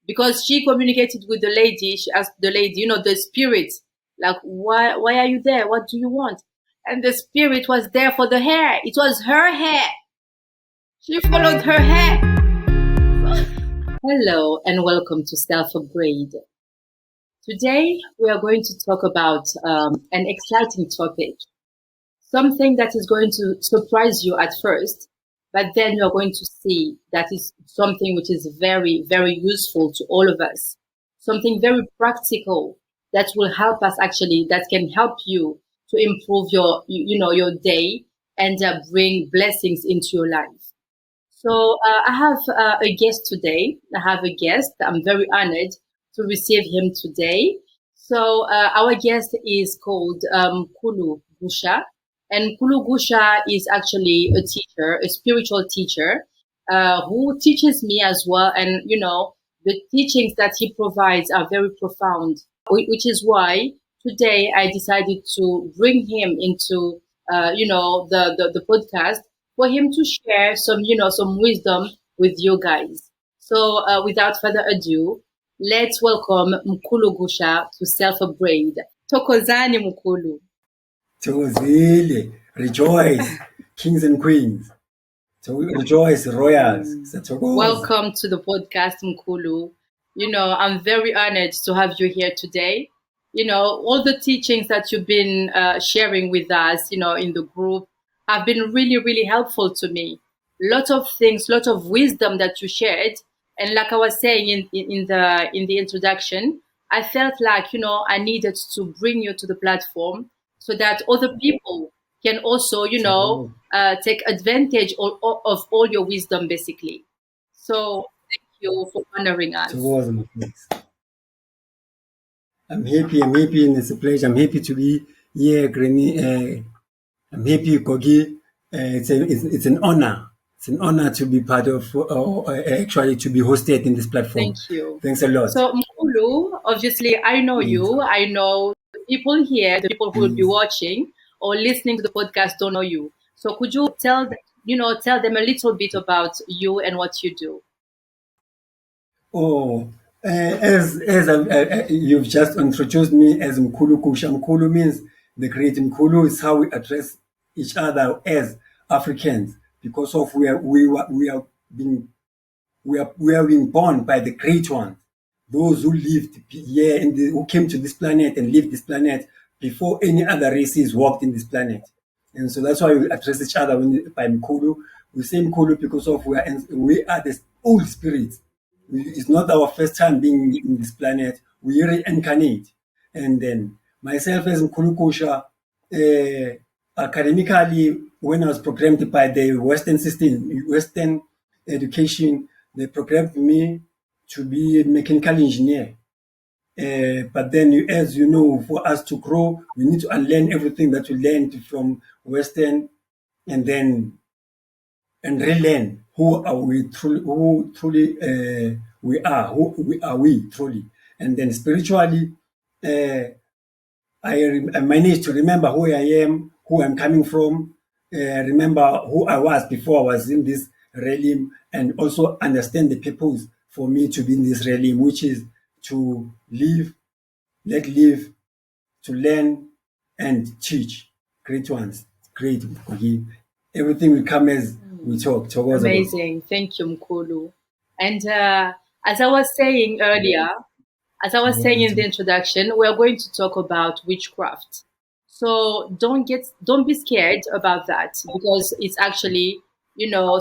because she communicated with the lady. She asked the lady, the spirit, like, why are you there? What do you want? And the spirit was there for the hair. It was her hair. She followed her hair. Hello and welcome to Self Upgrade. Today we are going to talk about an exciting topic, something that is going to surprise you at first, but then you're going to see that is something which is very, very useful to all of us, something very practical that will help us actually, that can help you to improve your day and bring blessings into your life. So I have a guest today. I'm very honored to receive him today. So our guest is called Mkulu Gusha. And Mkulu Gusha is actually a teacher, a spiritual teacher, who teaches me as well. And, the teachings that he provides are very profound, which is why today I decided to bring him into, the podcast, for him to share some wisdom with you guys. So without further ado, let's welcome Mkulu Gusha to Self Upgrade. Tokozani Mkulu. Tozile, rejoice, kings and queens. So we rejoice, royals. Welcome to the podcast, Mkulu. I'm very honored to have you here today. All the teachings that you've been sharing with us, in the group, have been really, really helpful to me. Lot of things, lot of wisdom that you shared. And like I was saying in the introduction, I felt like, I needed to bring you to the platform so that other people can also, take advantage of all your wisdom, basically. So thank you for honoring us. I'm happy, and it's a pleasure. I'm happy to be here, Granny. I'm happy, Kogi. It's an honor. It's an honor to be part of, actually to be hosted in this platform. Thank you. Thanks a lot. So, Mkulu, obviously, I know you. I know the people here, the people who will be watching or listening to the podcast don't know you. So, could you tell them a little bit about you and what you do? Oh, as you've just introduced me as Mkulu Gusha. Mkulu means the great. Mkulu is how we address each other as Africans, because of we are being born by the great ones, those who lived here who came to this planet and lived this planet before any other races walked in this planet. And so that's why we address each other by Mkulu. We say Mkulu because of we are the old spirits. It's not our first time being in this planet. We reincarnate. And then myself as Mkulu Gusha, academically, when I was programmed by the Western system, Western education, they programmed me to be a mechanical engineer. But then, as you know, for us to grow, we need to unlearn everything that we learned from Western, and relearn who are we truly, we are, who are we truly. And then spiritually, I managed to remember who I am, who I'm coming from, remember who I was before I was in this realm, and also understand the purpose for me to be in this realm, which is to live, to learn, and teach. Great ones, great. Everything will come as we talk. Amazing. Thank you, Mkulu. And as I was saying earlier, in the introduction, we are going to talk about witchcraft. So don't be scared about that, because it's actually,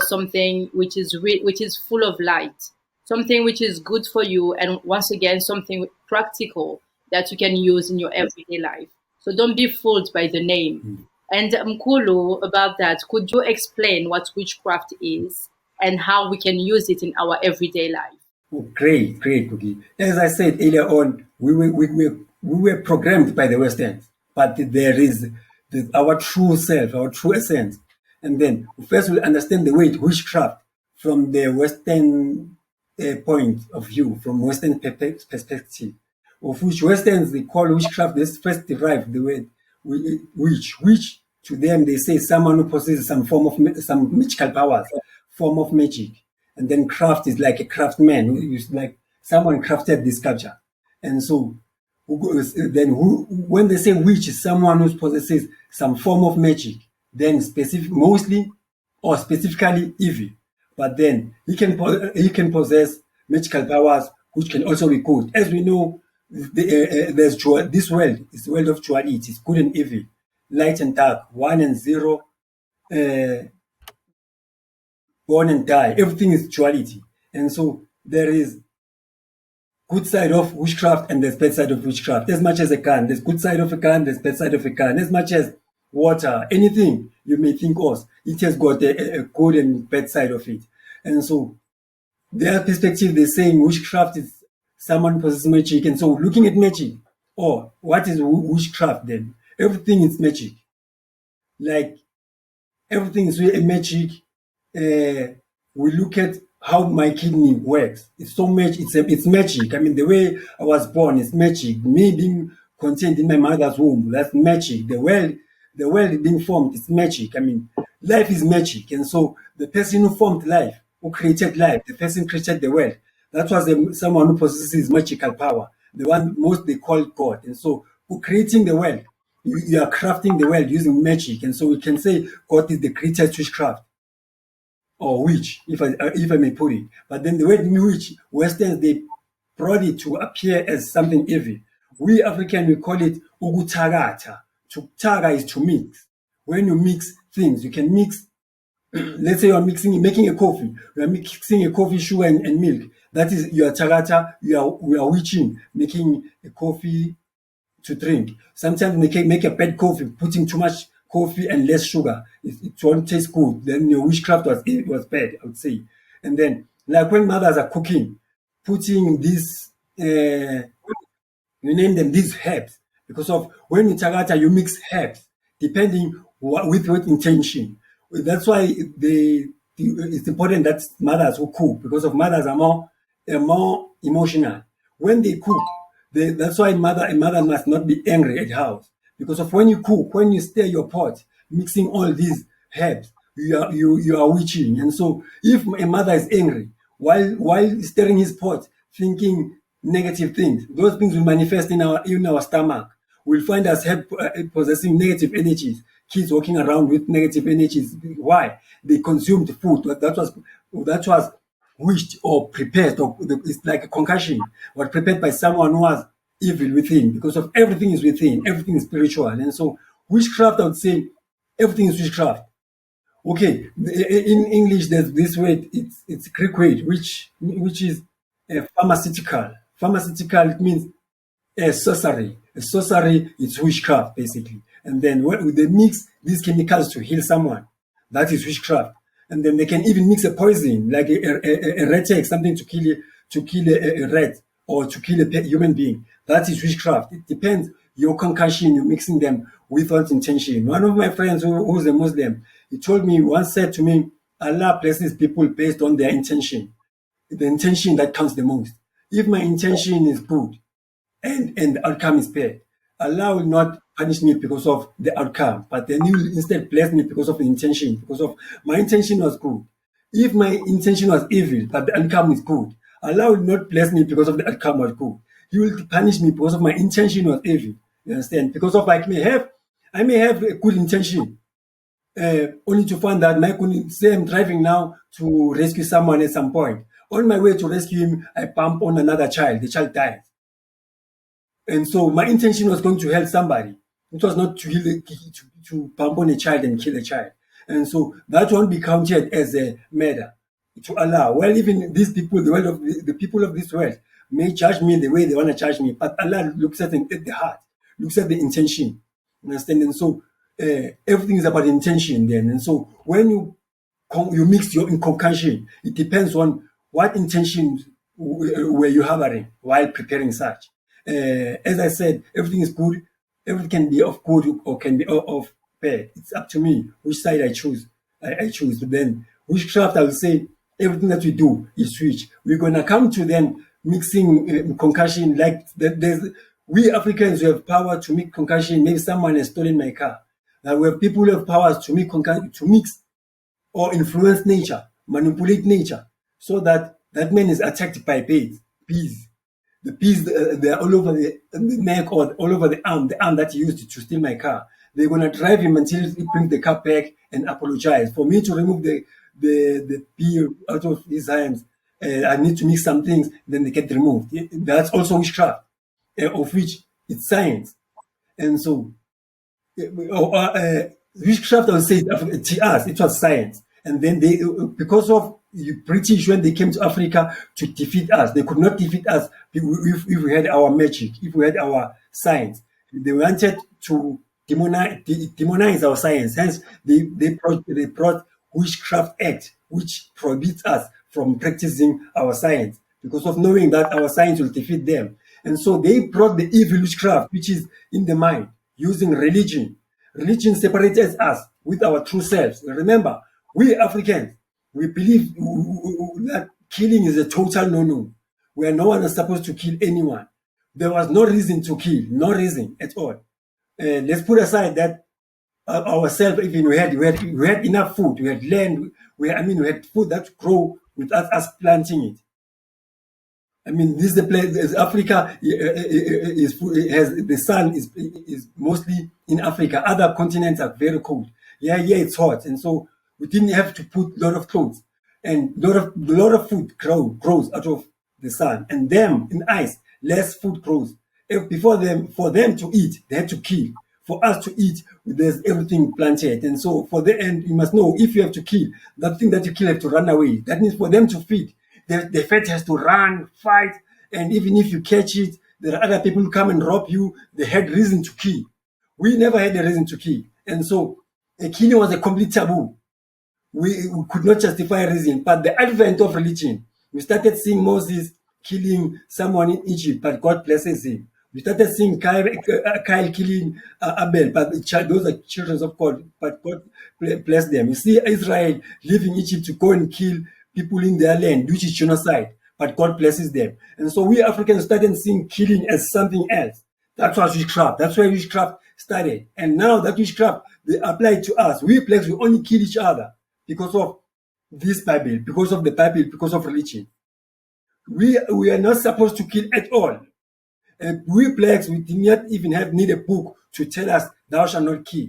something which is full of light, something which is good for you, and once again, something practical that you can use in your everyday life. So don't be fooled by the name. And Mkulu, about that, could you explain what witchcraft is and how we can use it in our everyday life? Oh, great, Cookie. As I said earlier on, we were programmed by the Westerns, but there is our true self, our true essence. And then first we'll understand the word witchcraft from the Western point of view, from Western perspective, of which Westerns they call witchcraft. This first derived the word witch. To them they say someone who possesses some form of some magical powers, form of magic. And then craft is like a craftsman who is like someone crafted this sculpture. And so when they say witch is someone who possesses some form of magic, then mostly or specifically evil. But then he can possess magical powers which can also be good. As we know, this world is the world of duality. It's good and evil, light and dark, one and zero, born and die. Everything is duality. And so there is good side of witchcraft and there's bad side of witchcraft. As much as a gun, there's good side of a gun, there's bad side of a gun. As much as water, anything you may think of, it has got a good and bad side of it. And so their perspective, they're saying witchcraft is someone possesses magic. And so looking at magic, what is witchcraft then? Everything is magic. Like everything is really magic. We look at how my kidney works. It's so much. It's magic. I mean, the way I was born is magic. Me being contained in my mother's womb, that's magic. The world being formed is magic. I mean, life is magic. And so the person who formed life, who created life, the person created the world. That was someone who possesses magical power. The one most they call God. And so, who creating the world, you are crafting the world using magic. And so we can say God is the greatest witchcraft. Or witch, if I may put it. But then the word witch, Westerns, they brought it to appear as something evil. We African, we call it ugutagata. To taga is to mix. When you mix things, you can mix, let's say you're making a coffee. You are mixing a coffee, sugar and milk. That is, you are tagata, we are witching, making a coffee to drink. Sometimes they can make a bad coffee, putting too much coffee and less sugar. It won't taste good. Then your witchcraft was bad, I would say. And then, like when mothers are cooking, putting these, you name them, these herbs. Because of when you tagata, you mix herbs, depending with what intention. That's why it's important that mothers who cook, because of mothers are more emotional. When they cook, that's why a mother must not be angry at house. Because of when you cook, when you stir your pot, mixing all these herbs, you are witching. And so if a mother is angry while stirring his pot, thinking negative things, those things will manifest in our stomach. We'll find us possessing negative energies. Kids walking around with negative energies. Why? They consumed food that was wished or prepared, or it's like a concussion, or prepared by someone who was evil within, because of everything is within, everything is spiritual. And so witchcraft, I would say everything is witchcraft. Okay, in English there's this word, it's Greek word, which is pharmaceutical. Pharmaceutical, it means sorcery. Sorcery is witchcraft, basically. And then when they mix these chemicals to heal someone, that is witchcraft. And then they can even mix a poison, like a rat egg, something to kill a rat or to kill a human being. That is witchcraft. It depends your concussion, you're mixing them without intention. One of my friends who's a Muslim, he once said to me, Allah blesses people based on their intention. The intention that counts the most. If my intention is good and the outcome is bad, Allah will not punish me because of the outcome, but then He will instead bless me because of the intention, because of my intention was good. If my intention was evil, but the outcome is good, Allah will not bless me because of the outcome was good. He will punish me because of my intention was evil. You understand? Because of I may have a good intention, only to find that say I'm driving now to rescue someone at some point. On my way to rescue him, I bump on another child. The child dies. And so my intention was going to help somebody. It was not to bump on a child and kill a child. And so that won't be counted as a murder to Allah. Well, even these people, the people of this world may judge me the way they want to judge me, but Allah looks at the heart, looks at the intention. Understand? And so everything is about intention then. And so when you mix your concussion, it depends on what intention were you harboring while preparing such. As I said, everything is good. Everything can be of good or can be of bad. It's up to me which side I choose. I choose. But then witchcraft, I will say everything that we do is witch. We're gonna come to then mixing concussion like that. We Africans, we have power to make concussion. Maybe someone has stolen my car. Now we have people who have powers to make to mix or influence nature, manipulate nature, so that man is attacked by birds. bees. The bees, they're all over the neck or all over the arm that he used to steal my car. They're going to drive him until he brings the car back and apologize. For me to remove the bee out of his hands, I need to mix some things, then they get removed. That's also witchcraft, of which it's science. And so, witchcraft, I would say, to us, it was science. And then they, because of the British, when they came to Africa to defeat us, they could not defeat us if we had our magic, if we had our science. They wanted to demonize our science. Hence, they brought Witchcraft Act, which prohibits us from practicing our science because of knowing that our science will defeat them. And so they brought the evil witchcraft, which is in the mind, using religion. Religion separates us with our true selves. Remember, we Africans, we believe that killing is a total no-no, where no one is supposed to kill anyone. There was no reason to kill, no reason at all. Let's put aside that ourselves, even we had enough food, we had land, we had food that grow without us planting it. I mean, this is the place. Africa has the sun is mostly in Africa. Other continents are very cold. Yeah, it's hot, and so we didn't have to put a lot of clothes, and a lot of food grows out of the sun. And them in ice, less food grows. For them to eat, they had to kill. For us to eat, there's everything planted, and so for the end, you must know if you have to kill, that thing that you kill have to run away. That means for them to feed. The fat has to run, fight, and even if you catch it, there are other people who come and rob you. They had reason to kill. We never had a reason to kill. And so killing was a complete taboo. We could not justify a reason. But the advent of religion, we started seeing Moses killing someone in Egypt, but God blesses him. We started seeing Kyle killing Abel, but those are children of God, but God bless them. You see Israel leaving Egypt to go and kill people in their land, which is genocide, but God blesses them. And so we Africans started seeing killing as something else. That was witchcraft. That's where witchcraft started. And now that witchcraft, they apply to us. We blacks, we only kill each other because of this Bible, because of the Bible, because of religion. We are not supposed to kill at all. And we blacks, we did not even need a book to tell us, thou shalt not kill.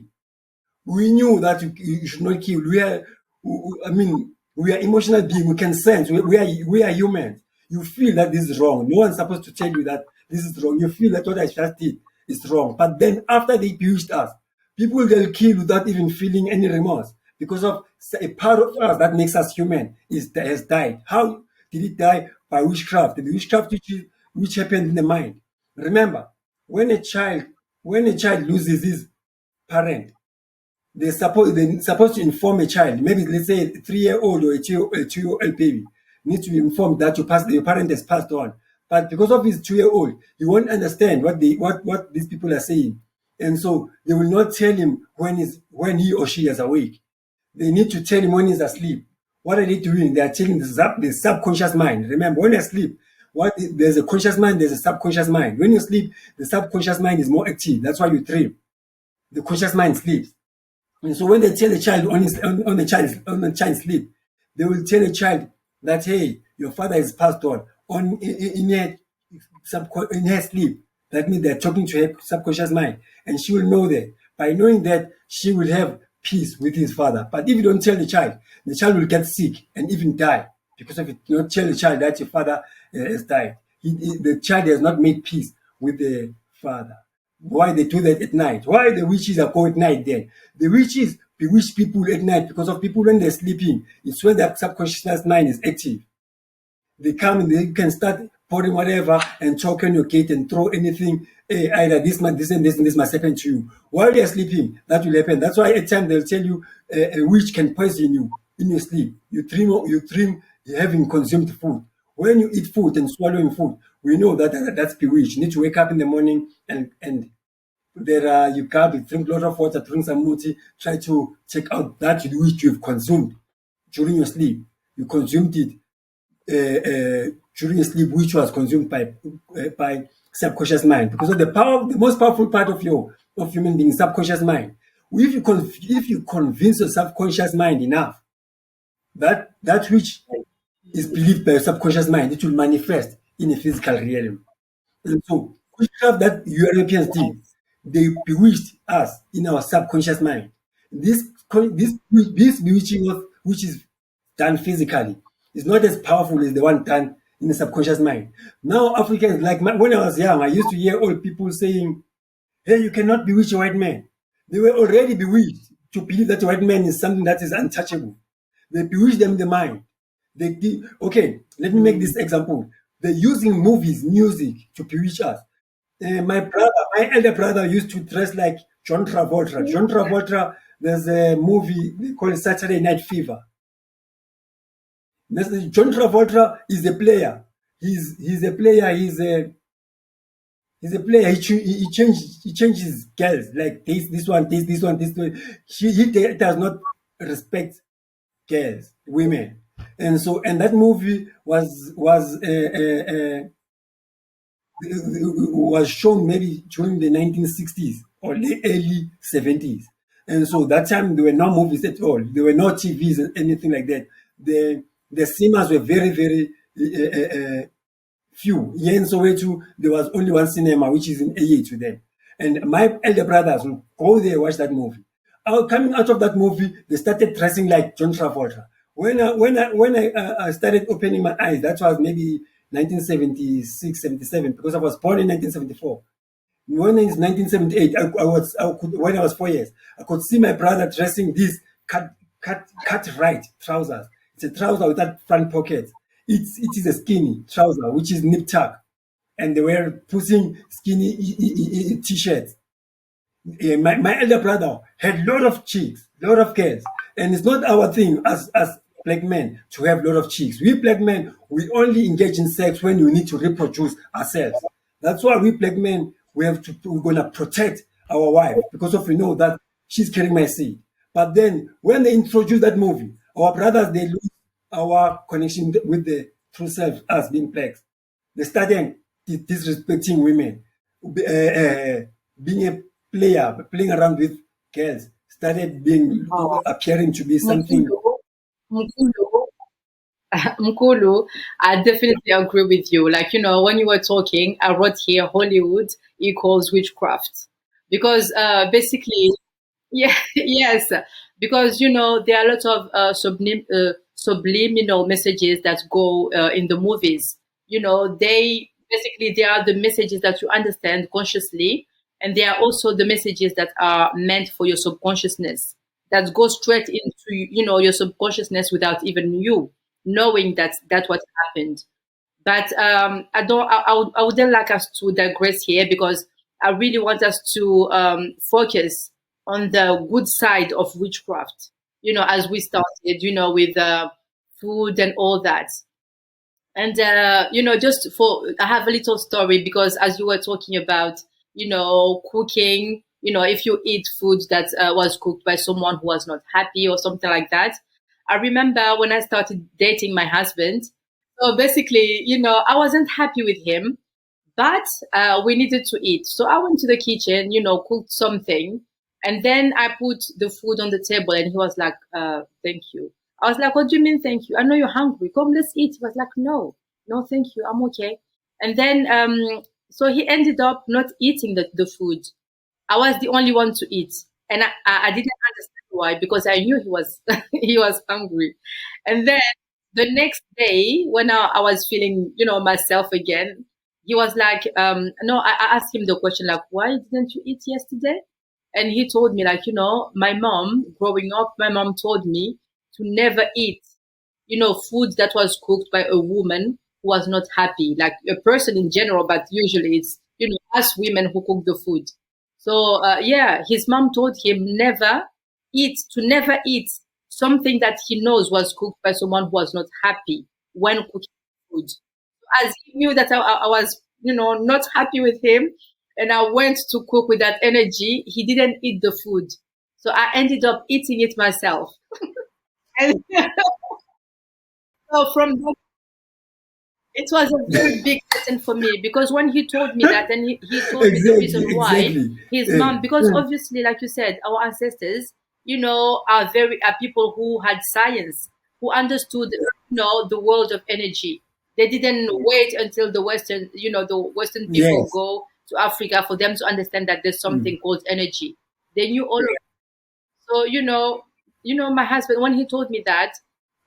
We knew that you should not kill. We are emotional beings. We can sense. We are humans. You feel that this is wrong. No one's supposed to tell you that this is wrong. You feel that what I just did is wrong. But then after they bewitched us, people will kill without even feeling any remorse because of a part of us that makes us human has died. How did it die? By witchcraft. The witchcraft which happened in the mind. Remember, when a child loses his parent, they're supposed to inform a child, maybe let's say a 3-year-old or a 2-year-old baby, needs to be informed that your parent has passed on. But because of his 2-year-old, you won't understand what these people are saying. And so they will not tell him when he or she is awake. They need to tell him when he's asleep. What are they doing? They are telling the subconscious mind. Remember, when you sleep, there's a conscious mind, there's a subconscious mind. When you sleep, the subconscious mind is more active. That's why you dream. The conscious mind sleeps. And so when they tell the child on the child's sleep, they will tell the child that, hey, your father is passed on in her sleep. That means they're talking to her subconscious mind, and she will know that. By knowing that, she will have peace with his father. But if you don't tell the child will get sick and even die because of it. You don't tell the child that your father has died. The child has not made peace with the father. Why they do that at night? Why the witches are called at night then? The witches bewitch people at night because of people when they're sleeping. It's when their subconscious mind is active. They come and they can start pouring whatever and choke on your gate and throw anything. Either this and this must happen to you. While they're sleeping, that will happen. That's why at times they'll tell you a witch can poison you in your sleep. You dream having consumed food. When you eat food and swallowing food, we know that that's bewitched. You need to wake up in the morning and you can't drink a lot of water, drink some muti, try to check out that which you've consumed during your sleep. You consumed it during your sleep, which was consumed by subconscious mind, because of the most powerful part of human being, subconscious mind. If you convince your subconscious mind enough that which is believed by your subconscious mind, it will manifest in a physical realm. And so, witchcraft that Europeans did, Yes. they bewitched us in our subconscious mind. This bewitching of which is done physically is not as powerful as the one done in the subconscious mind. Now, Africans, like when I was young, I used to hear old people saying, "Hey, you cannot bewitch a white man." They were already bewitched to believe that a white man is something that is untouchable. They bewitch them in the mind. Okay, let me make Mm. this example. They're using movies, music to bewitch us. My elder brother used to dress like John Travolta. John Travolta, there's a movie they call it Saturday Night Fever. John Travolta is a player. He's a player. He's a player. He changes girls like this one, this one, this one. He does not respect girls, women, and that movie was shown maybe during the 1960s or the early 70s. And so that time there were no movies at all. There were no TVs and anything like that. The cinemas were very, very few. Here in Soweto, there was only one cinema, which is in AA to them. And my elder brothers will go there and watch that movie. Coming out of that movie, they started dressing like John Travolta. When I started opening my eyes, that was maybe 1976, 77, because I was born in 1974. When it's 1978, when I was 4 years, I could see my brother dressing these cut right trousers. It's a trouser without front pockets. It is a skinny trouser, which is nip tuck. And they were pushing skinny t-shirts. My elder brother had a lot of chicks, a lot of girls, and it's not our thing as black men to have a lot of chicks. We black men, we only engage in sex when we need to reproduce ourselves. That's why we black men we're gonna protect our wife because of we know that she's carrying my seed. But then when they introduce that movie, our brothers they lose our connection with the true self as being blacks. They started disrespecting women, being a player, playing around with girls, started being Oh, appearing to be something. Mkulu, Mkulu, Mkulu, I definitely agree with you. Like, when you were talking, I wrote here Hollywood equals witchcraft. Because basically, yeah, yes, because there are a lot of subliminal messages that go in the movies. They are the messages that you understand consciously, and they are also the messages that are meant for your subconsciousness that go straight into your subconsciousness without even you knowing that what happened. But I don't. I wouldn't like us to digress here because I really want us to focus on the good side of witchcraft. As we started, with food and all that. And just for I have a little story because as you were talking about, cooking, if you eat food that was cooked by someone who was not happy or something like that. I remember when I started dating my husband. So basically, I wasn't happy with him, but we needed to eat. So I went to the kitchen, cooked something, and then I put the food on the table, and he was like, "Thank you." I was like, "What do you mean, thank you? I know you're hungry. Come, let's eat." He was like, "No, no, thank you. I'm okay." And then, so he ended up not eating the food. I was the only one to eat, and I didn't understand why because I knew he was he was hungry. And then the next day, when I was feeling myself again, he was like, no, I asked him the question like, why didn't you eat yesterday? And he told me like, my mom growing up, my mom told me to never eat food that was cooked by a woman who was not happy, like a person in general, but usually it's us women who cook the food. So yeah, his mom told him never eat something that he knows was cooked by someone who was not happy when cooking food. As he knew that I was, not happy with him, and I went to cook with that energy, he didn't eat the food. So I ended up eating it myself. And so from that, it was a very big lesson for me because when he told me that, and he told me the Exactly, reason why exactly. his mom, because obviously, like you said, our ancestors, are people who had science, who understood, the world of energy. They didn't wait until the Western people Yes. go to Africa for them to understand that there's something called energy. They knew all of it. So, my husband, when he told me that,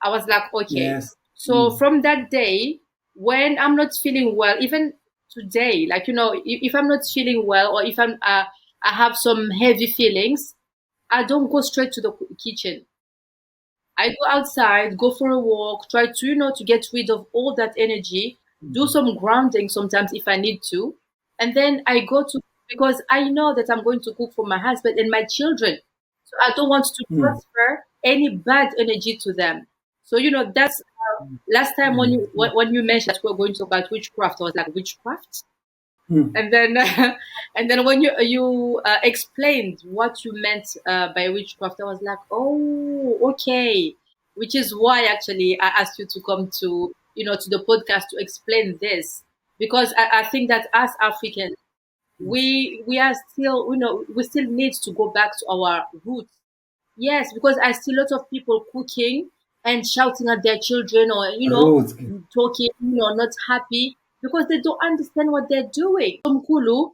I was like, okay. Yes. So from that day, when I'm not feeling well, even today, like, if I'm not feeling well, or if I have some heavy feelings, I don't go straight to the kitchen. I go outside, go for a walk, try to, to get rid of all that energy, do some grounding sometimes if I need to. And then I go to, because I know that I'm going to cook for my husband and my children. So I don't want to transfer any bad energy to them. So, that's last time when you mentioned that we're going to talk about witchcraft, I was like, witchcraft? And then and then when you explained what you meant by witchcraft, I was like, oh, okay. Which is why actually I asked you to come to the podcast to explain this, because I think that as Africans, we are still, we still need to go back to our roots. Yes, because I see lots of people cooking and shouting at their children, or Rose. talking, not happy because they don't understand what they're doing. Mkulu,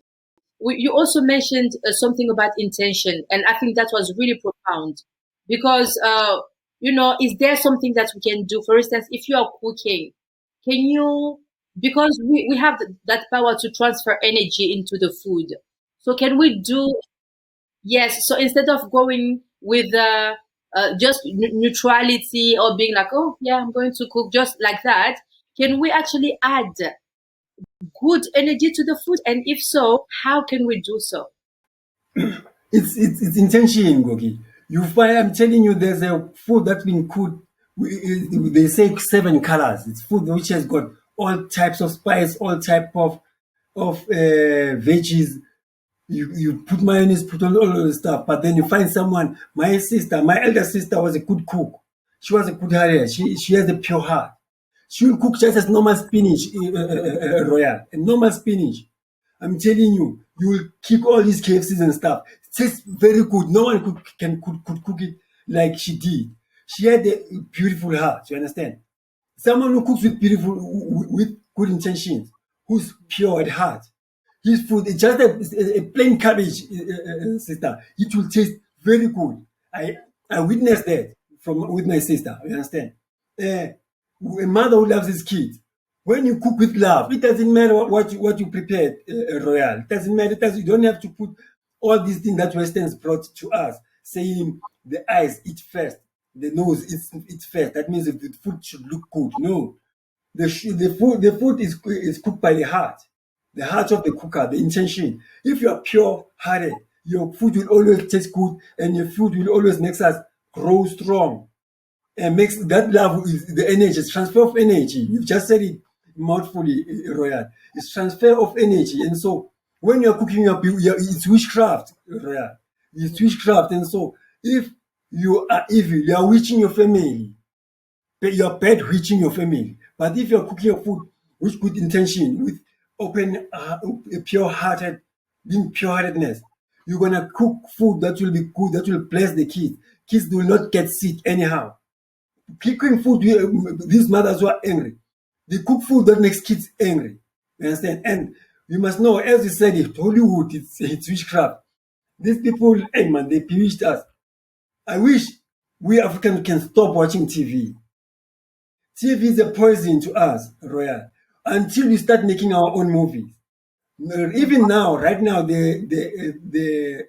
you also mentioned something about intention, and I think that was really profound, because is there something that we can do? For instance, if you are cooking, can you, because we have that power to transfer energy into the food. So can we do, yes, so instead of going with just neutrality, or being like, oh yeah, I'm going to cook just like that, can we actually add good energy to the food? And if so, how can we do so? It's intention, Gogi. You find, I'm telling you, there's a food that's been cooked. They say 7 colors. It's food which has got all types of spice, all type of veggies. You put mayonnaise, put all of the stuff, but then you find someone. My elder sister was a good cook. She was a good heart. She has a pure heart. She will cook just as normal spinach, royal, and normal spinach. I'm telling you, you will kick all these KFCs and stuff. It tastes very good. No one could cook it like she did. She had a beautiful heart. You understand? Someone who cooks with with good intentions, who's pure at heart. His food is just a plain cabbage, sister. It will taste very good. I witnessed that from with my sister. You understand? Uh, a mother who loves his kids. When you cook with love, it doesn't matter what you prepared, Royal. It doesn't matter. You don't have to put all these things that Westerns brought to us, saying the eyes eat first, the nose eats first. That means the food should look good. No, the food is cooked by the heart of the cooker, the intention. If you are pure-hearted, your food will always taste good, and your food will always makes us grow strong, and makes that love is the energy, it's transfer of energy. You've just said it mouthfully, Royal. It's transfer of energy, and so when you're cooking up, it's witchcraft, Royal. It's witchcraft, and so if you are evil, you are witching your family. You're bad witching your family. But if you're cooking your food with good intention, with open, pure-hearted, being pure-heartedness, you're gonna cook food that will be good, that will bless the kids. Kids will not get sick anyhow. Cooking food, these mothers who are angry, they cook food that makes kids angry. You understand? And you must know, as you said, it Hollywood, it's witchcraft. These people, hey man, they bewitched us. I wish we Africans can stop watching TV. TV is a poison to us, Royal, until we start making our own movies. Even now, right now, the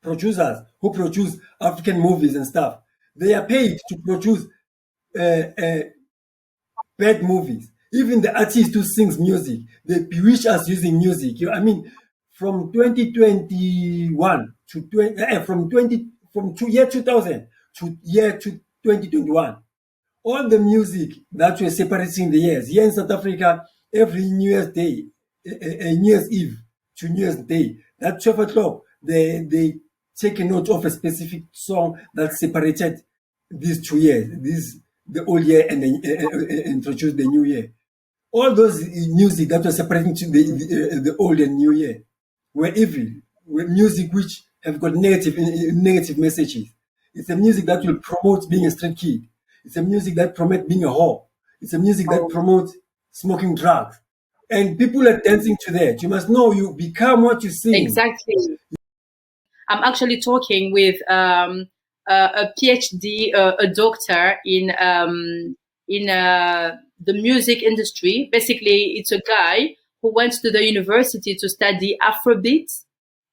producers who produce African movies and stuff, they are paid to produce uh, uh, bad movies. Even the artist who sings music, they bewitch us using music. I mean, from 2021 to year 2000 to year 2021, all the music that were separating the years. Here in South Africa, every New Year's Day, New Year's Eve to New Year's Day, that 12 o'clock, they take a note of a specific song that separated these 2 years, the old year and then introduce the new year. All those music that were separating to the old and new year were evil, were music which have got negative messages. It's a music that will promote being a street kid. It's a music that promotes being a whore. It's a music that Oh, promotes smoking drugs. And people are dancing to that. You must know you become what you sing. exactly. I'm actually talking with a PhD, a doctor in the music industry. Basically, it's a guy who went to the university to study Afrobeat.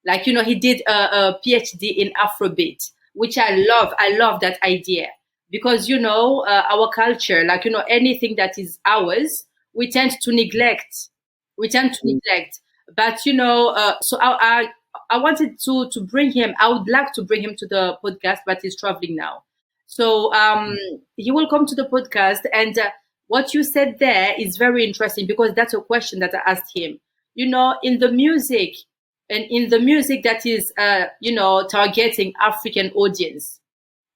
Like, he did a PhD in Afrobeat, which I love. I love that idea because, our culture, like, anything that is ours, we tend to neglect. We tend to neglect. But, so I wanted to bring him. I would like to bring him to the podcast, but he's traveling now. So he will come to the podcast. And what you said there is very interesting because that's a question that I asked him. In the music, and in the music that is, targeting African audience,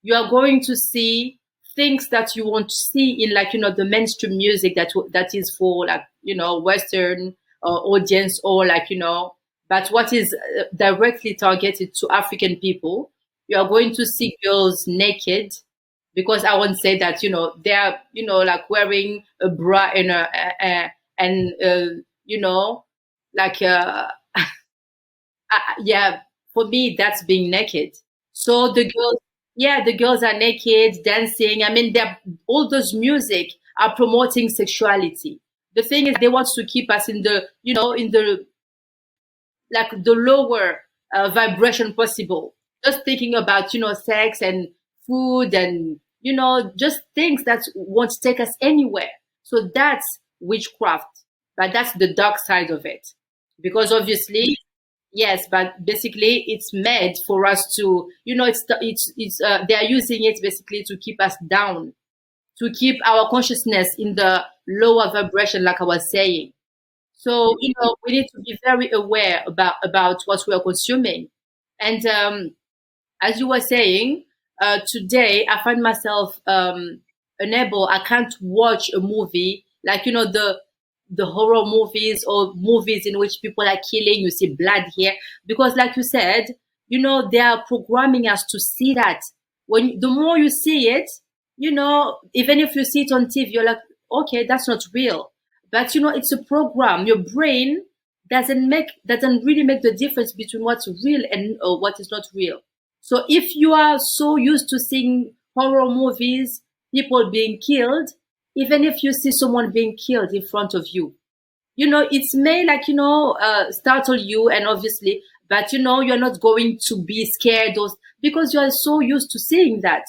you are going to see things that you won't see in, like, the mainstream music that is for, like, Western audience, or, like, but what is directly targeted to African people. You are going to see girls naked, because I won't say that, they are, like, wearing a bra and and like yeah, for me, that's being naked. So the girls, yeah, the girls are naked, dancing. I mean, they're, all those music are promoting sexuality. The thing is, they want to keep us in the, in the, like, the lower vibration possible. Just thinking about, sex and food and, just things that won't take us anywhere. So that's witchcraft, but that's the dark side of it. Because obviously, yes, but basically it's made for us to, they are using it basically to keep us down, to keep our consciousness in the lower vibration, like I was saying. So, we need to be very aware about what we are consuming. And as you were saying, today I find myself unable. I can't watch a movie like, the horror movies or movies in which people are killing. You see blood here because, like you said, they are programming us to see that. When the more you see it, even if you see it on TV, you're like, okay, that's not real. But it's a program. Your brain doesn't really make the difference between what's real and what is not real. So if you are so used to seeing horror movies, people being killed, even if you see someone being killed in front of you, it's may, like, startle you, and obviously, but you're not going to be scared, or because you are so used to seeing that.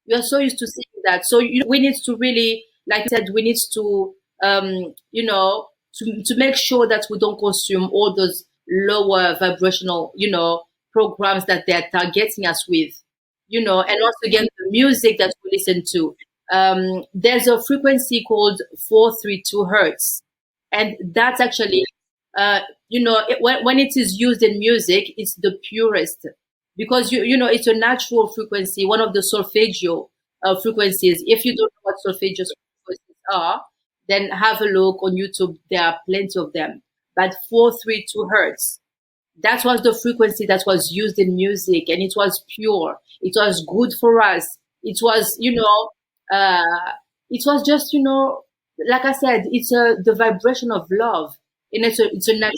You are so used to seeing that. So we need to really, like I said, we need to, to make sure that we don't consume all those lower vibrational, programs that they are targeting us with, and also again the music that we listen to. There's a frequency called 432 hertz, and that's actually, when it is used in music, it's the purest, because it's a natural frequency, one of the solfeggio frequencies. If you don't know what solfeggio frequencies are, then have a look on YouTube. There are plenty of them. But 432 hertz, that was the frequency that was used in music, and it was pure. It was good for us. It was, it was just, like I said, it's the vibration of love, and it's a natural,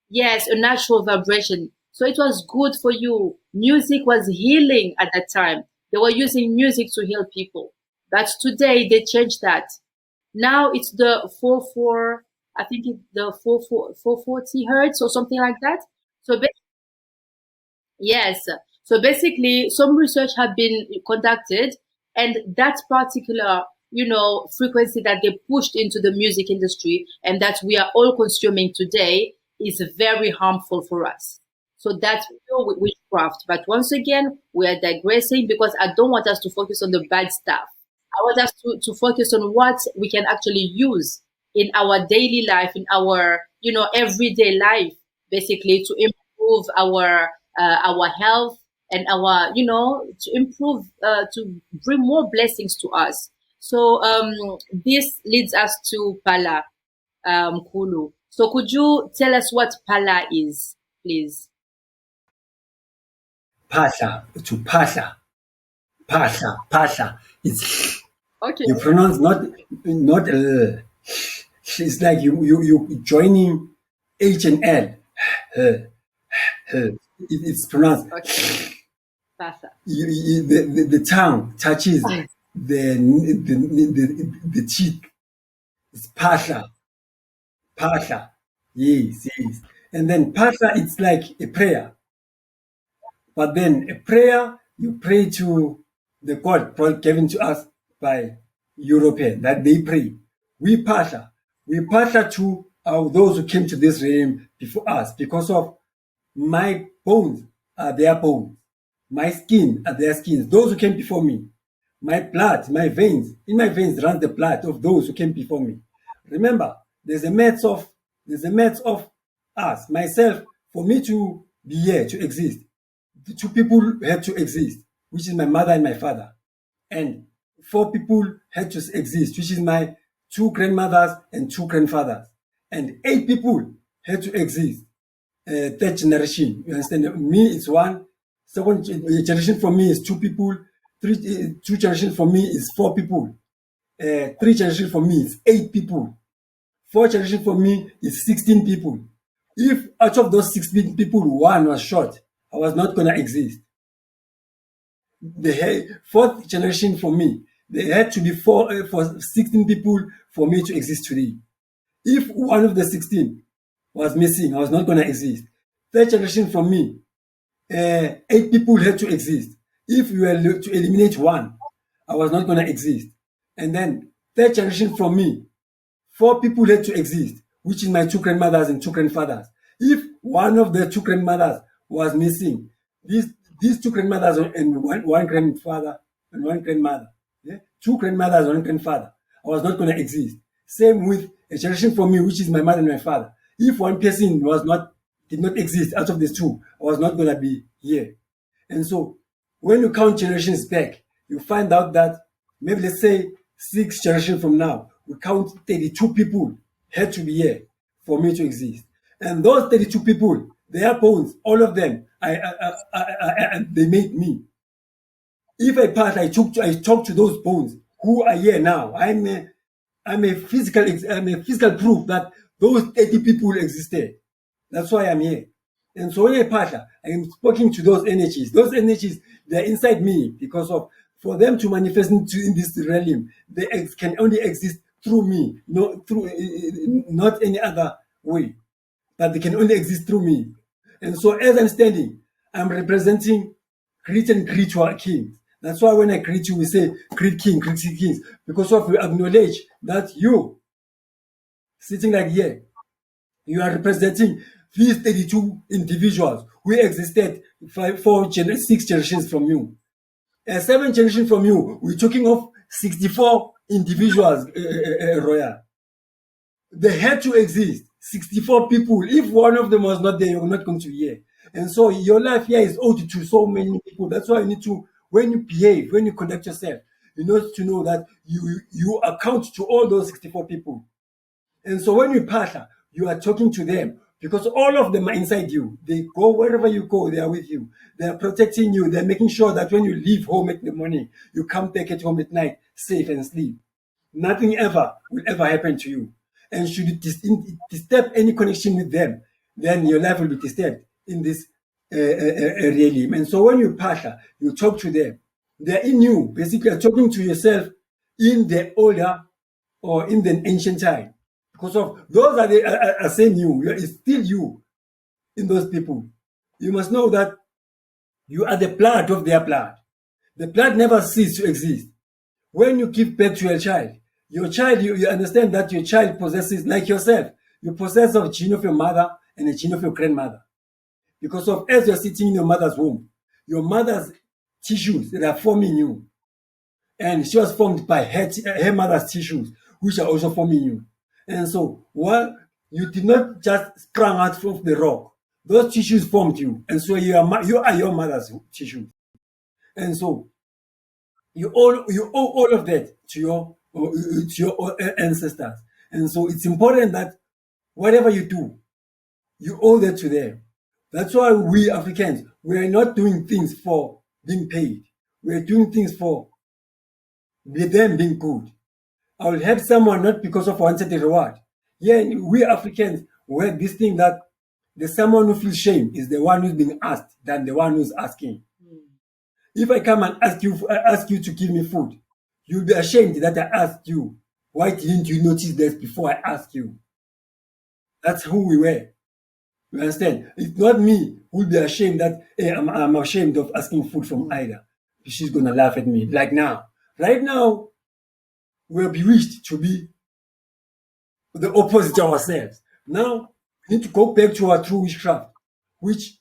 yes, a natural vibration. So it was good for you. Music was healing at that time. They were using music to heal people. But today they changed that. Now it's the 44, I think it's the 440 hertz or something like that. So yes. So basically, some research have been conducted, and that particular, frequency that they pushed into the music industry and that we are all consuming today is very harmful for us. So that's pure witchcraft. But once again, we are digressing because I don't want us to focus on the bad stuff. I want us to focus on what we can actually use in our daily life, in our, everyday life, basically to improve our health and our, to improve, to bring more blessings to us. So this leads us to Pala, Kulu. So could you tell us what Pala is, please? Pasha, to pasha, pasha, pasha. It's Okay. You pronounce not it's like you joining H and L. It's pronounced. Okay. Pasa. The tongue touches the cheek. It's pasha, pasha. Yes, yes. And then pasha, it's like a prayer. But then a prayer, you pray to the God given to us by European that they pray. We pasha. We pasha to those who came to this realm before us because of my bones are their bones. My skin are their skins. Those who came before me. My blood, my veins, in my veins runs the blood of those who came before me. Remember, there's a math of us, myself, for me to be here, to exist. The two people had to exist, which is my mother and my father. And four people had to exist, which is my two grandmothers and two grandfathers. And eight people had to exist, third generation. You understand? Me, it's one. Second generation for me is two people. Two generations for me is four people. Three generations for me is eight people. Four generations for me is 16 people. If out of those 16 people, one was short, I was not going to exist. The fourth generation for me, there had to be for 16 people for me to exist today. If one of the 16 was missing, I was not going to exist. Third generation for me, eight people had to exist. If you were to eliminate one, I was not going to exist. And then third generation from me, four people had to exist, which is my two grandmothers and two grandfathers. If one of the two grandmothers was missing, these two grandmothers and one grandfather and one grandmother, yeah? Two grandmothers, one grandfather, I was not going to exist. Same with a generation for me, which is my mother and my father. If one person did not exist out of these two, I was not going to be here. And so when you count generations back, you find out that maybe let's say 6 generations from now, we count 32 people had to be here for me to exist. And those 32 people, their bones, all of them, they made me. If I pass, I talk to those bones who are here now. I'm a physical proof that those 30 people existed. That's why I'm here. And so when I pass, I am speaking to those energies. Those energies, they're inside me because of for them to manifest in this realm, they can only exist through me, not any other way. But they can only exist through me. And so as I'm standing, I'm representing great and spiritual kings. That's why when I greet you, we say great king, great kings, because of we acknowledge that you sitting like here, you are representing these 32 individuals who existed 6 generations from you. 7 generations from you, we're talking of 64 individuals, Royal. They had to exist. 64 people. If one of them was not there, you're not going to hear. And so your life here is owed to so many people. That's why you need to, when you behave, when you conduct yourself, you need to know that you account to all those 64 people. And so when you partner, you are talking to them because all of them are inside you. They go wherever you go, they are with you. They are protecting you. They're making sure that when you leave home in the morning, you come back at home at night safe and sleep. Nothing ever will ever happen to you. And should you disturb any connection with them, then your life will be disturbed in this realm. And so when you partner, you talk to them. They're in you. Basically, you're talking to yourself in the older or in the ancient time. Because of those are the same you. It's still you in those people. You must know that you are the blood of their blood. The blood never ceases to exist. When you give birth to your child, you understand that your child possesses, like yourself, you possess a gene of your mother and a gene of your grandmother. Because of as you're sitting in your mother's womb, your mother's tissues that are forming you. And she was formed by her mother's tissues, which are also forming you. And so, you did not just sprang out from the rock. Those tissues formed you. And so you are your mother's tissues. And so you owe all of that to your ancestors. And so it's important that whatever you do, you owe that to them. That's why we Africans, we are not doing things for being paid. We are doing things for with them being good. I will help someone not because of one certain reward. Yeah, we Africans, we have this thing that the someone who feels shame is the one who's being asked than the one who's asking. If I come and ask you to give me food, you'll be ashamed that I asked you. Why didn't you notice this before I asked you? That's who we were. You understand? It's not me who'll be ashamed that hey, I'm ashamed of asking food from Ida. She's gonna laugh at me. Like now. Right now, we're bewitched to be the opposite of ourselves. Now we need to go back to our true witchcraft, which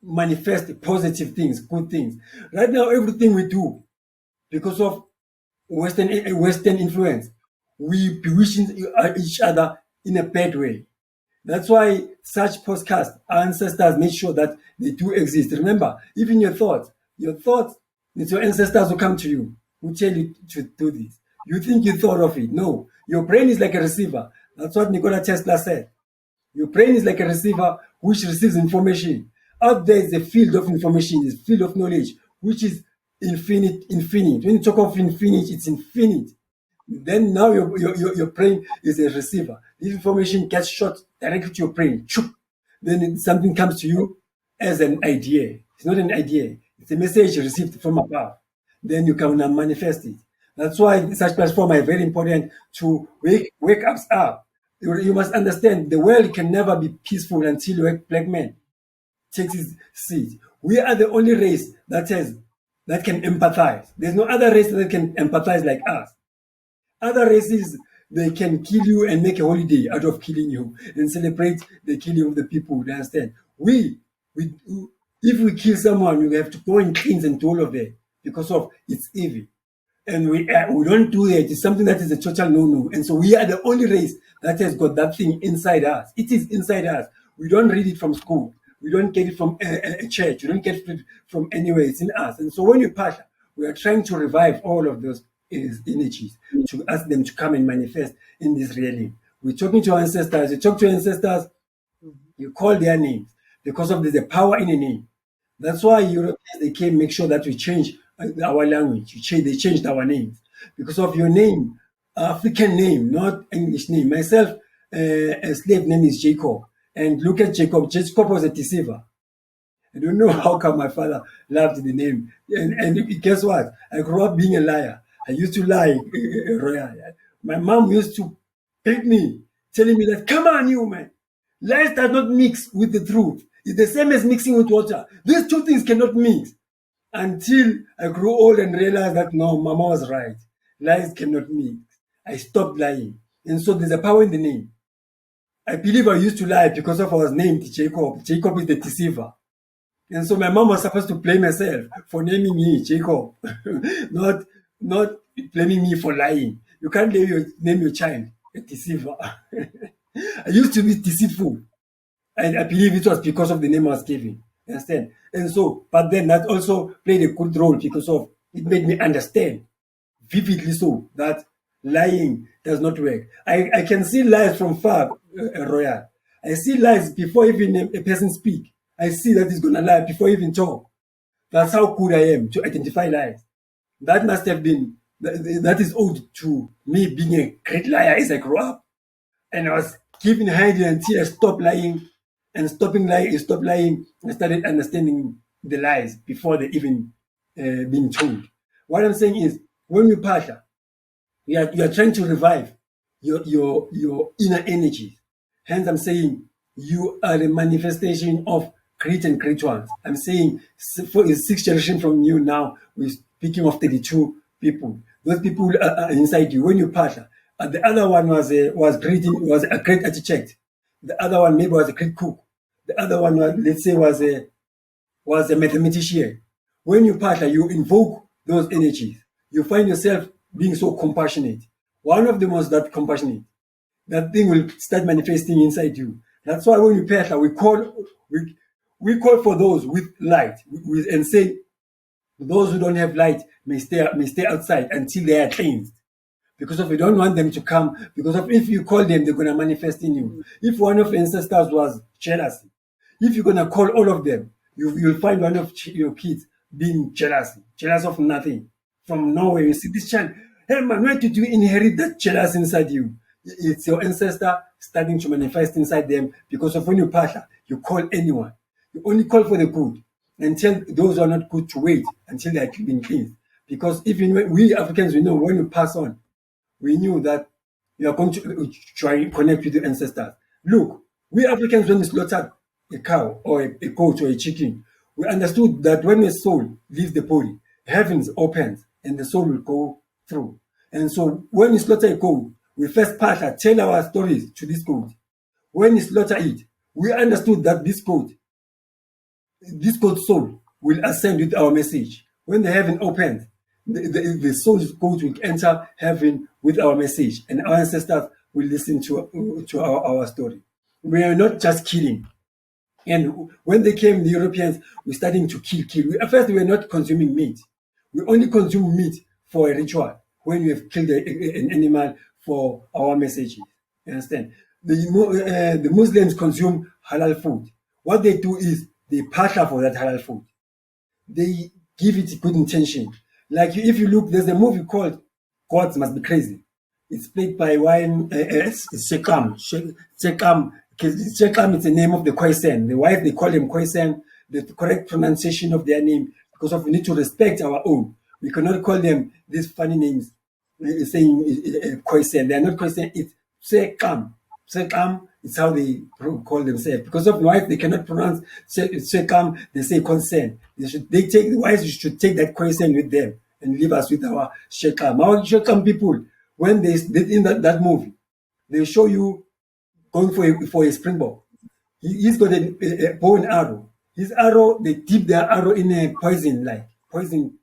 manifests positive things, good things. Right now, everything we do, because of Western influence, we bewitch each other in a bad way. That's why such podcasts, our ancestors made sure that they do exist. Remember, even your thoughts, it's your ancestors who come to you, who tell you to do this. You think you thought of it. No. Your brain is like a receiver. That's what Nikola Tesla said. Your brain is like a receiver which receives information. Out there is a field of information, is a field of knowledge, which is infinite. When you talk of infinite, it's infinite. Then now your brain is a receiver. This information gets shot directly to your brain. Then something comes to you as an idea. It's not an idea. It's a message received from above. Then you can now manifest it. That's why such platforms are very important to wake us up. You must understand the world can never be peaceful until a black man takes his seat. We are the only race that can empathize. There's no other race that can empathize like us. Other races, they can kill you and make a holiday out of killing you and celebrate the killing of the people. You understand? If we kill someone, we have to go and cleanse and do all of that because of it's evil. And we don't do that. It's something that is a total no-no. And so we are the only race that has got that thing inside us. It is inside us. We don't read it from school. We don't get it from a church. We don't get it from anywhere. It's in us. And so when you pass, we are trying to revive all of those energies to ask them to come and manifest in this realm. We're talking to our ancestors. You talk to your ancestors, you call their names because of there's a power in a name. That's why Europeans, they came make sure that we change our language. They changed our names because of your name, African name, not English name. Myself, a slave name is Jacob. And look at Jacob. Jacob was a deceiver. I don't know how come my father loved the name. And guess what? I grew up being a liar. I used to lie. My mom used to beat me, telling me that, come on, you man. Lies does not mix with the truth. It's the same as mixing with water. These two things cannot mix. Until I grew old and realized that, no, Mama was right. Lies cannot mix. I stopped lying. And so there's a power in the name. I believe I used to lie because of I was named Jacob. Jacob is the deceiver. And so my mom was supposed to blame herself for naming me Jacob, not blaming me for lying. You can't name your child a deceiver. I used to be deceitful. And I believe it was because of the name I was given. Understand? And so, but then that also played a good role because of it made me understand vividly so that lying does not work. I can see lies from far, Royal. I see lies before even a person speak. I see that he's gonna lie before he even talk. That's how good I am to identify lies. That must have been that is owed to me being a great liar as I grew up. And I was keeping hiding until I stopped lying and stopped lying and started understanding the lies before they even being told. What I'm saying is when you partner, you are trying to revive your inner energies. Hence I'm saying you are the manifestation of great and great ones. I'm saying for sixth generation from you now, we're speaking of 32 people. Those people are inside you. When you partner, the other one was a great architect. The other one maybe was a great cook. The other one, let's say, was a mathematician. When you partner, you invoke those energies. You find yourself being so compassionate. One of them was that compassionate. That thing will start manifesting inside you. That's why when you partner, we call for those with light and say those who don't have light may stay outside until they are cleansed. Because we don't want them to come, because if you call them, they're going to manifest in you. If one of your ancestors was jealousy, if you're going to call all of them, you'll find one of your kids being jealous of nothing, from nowhere. You see this child, hey man, where did you inherit that jealous inside you? It's your ancestor starting to manifest inside them because of when you pasha, you call anyone. You only call for the good and tell those who are not good to wait until they are being cleansed. Because even when we Africans, we know when you pass on, we knew that you are going to try and connect with your ancestors. Look, we Africans, when we slaughtered a cow or a goat or a chicken, we understood that when a soul leaves the body, heavens opens and the soul will go through. And so when we slaughter a goat, we first tell our stories to this goat. When we slaughter it, we understood that this God's soul will ascend with our message. When the heaven opens, the soul's God will enter heaven with our message, and our ancestors will listen to our story. We are not just killing. And when they came, the Europeans were starting to kill. At first, we were not consuming meat. We only consume meat for a ritual when we have killed an animal for our messages. You understand? The Muslims consume halal food. What they do is they partner for that halal food. They give it good intention. Like if you look, there's a movie called Gods Must Be Crazy. It's played by Wayne Shekam. Shekam. Shekam is the name of the Khoisan. The wife, they call him Khoisan. The correct pronunciation of their name, because of we need to respect our own. We cannot call them these funny names, saying Khoisan. They are not Khoisan. It's Shekam. Shekam is how they call themselves. Because of wife, they cannot pronounce Shekam. They say Khoisan. The wives should take that Khoisan with them and leave us with our Shekam. Our Shekam people, when they did in that movie, they show you going for a springbok. He's got a bow and arrow. His arrow, they dip their arrow in a poison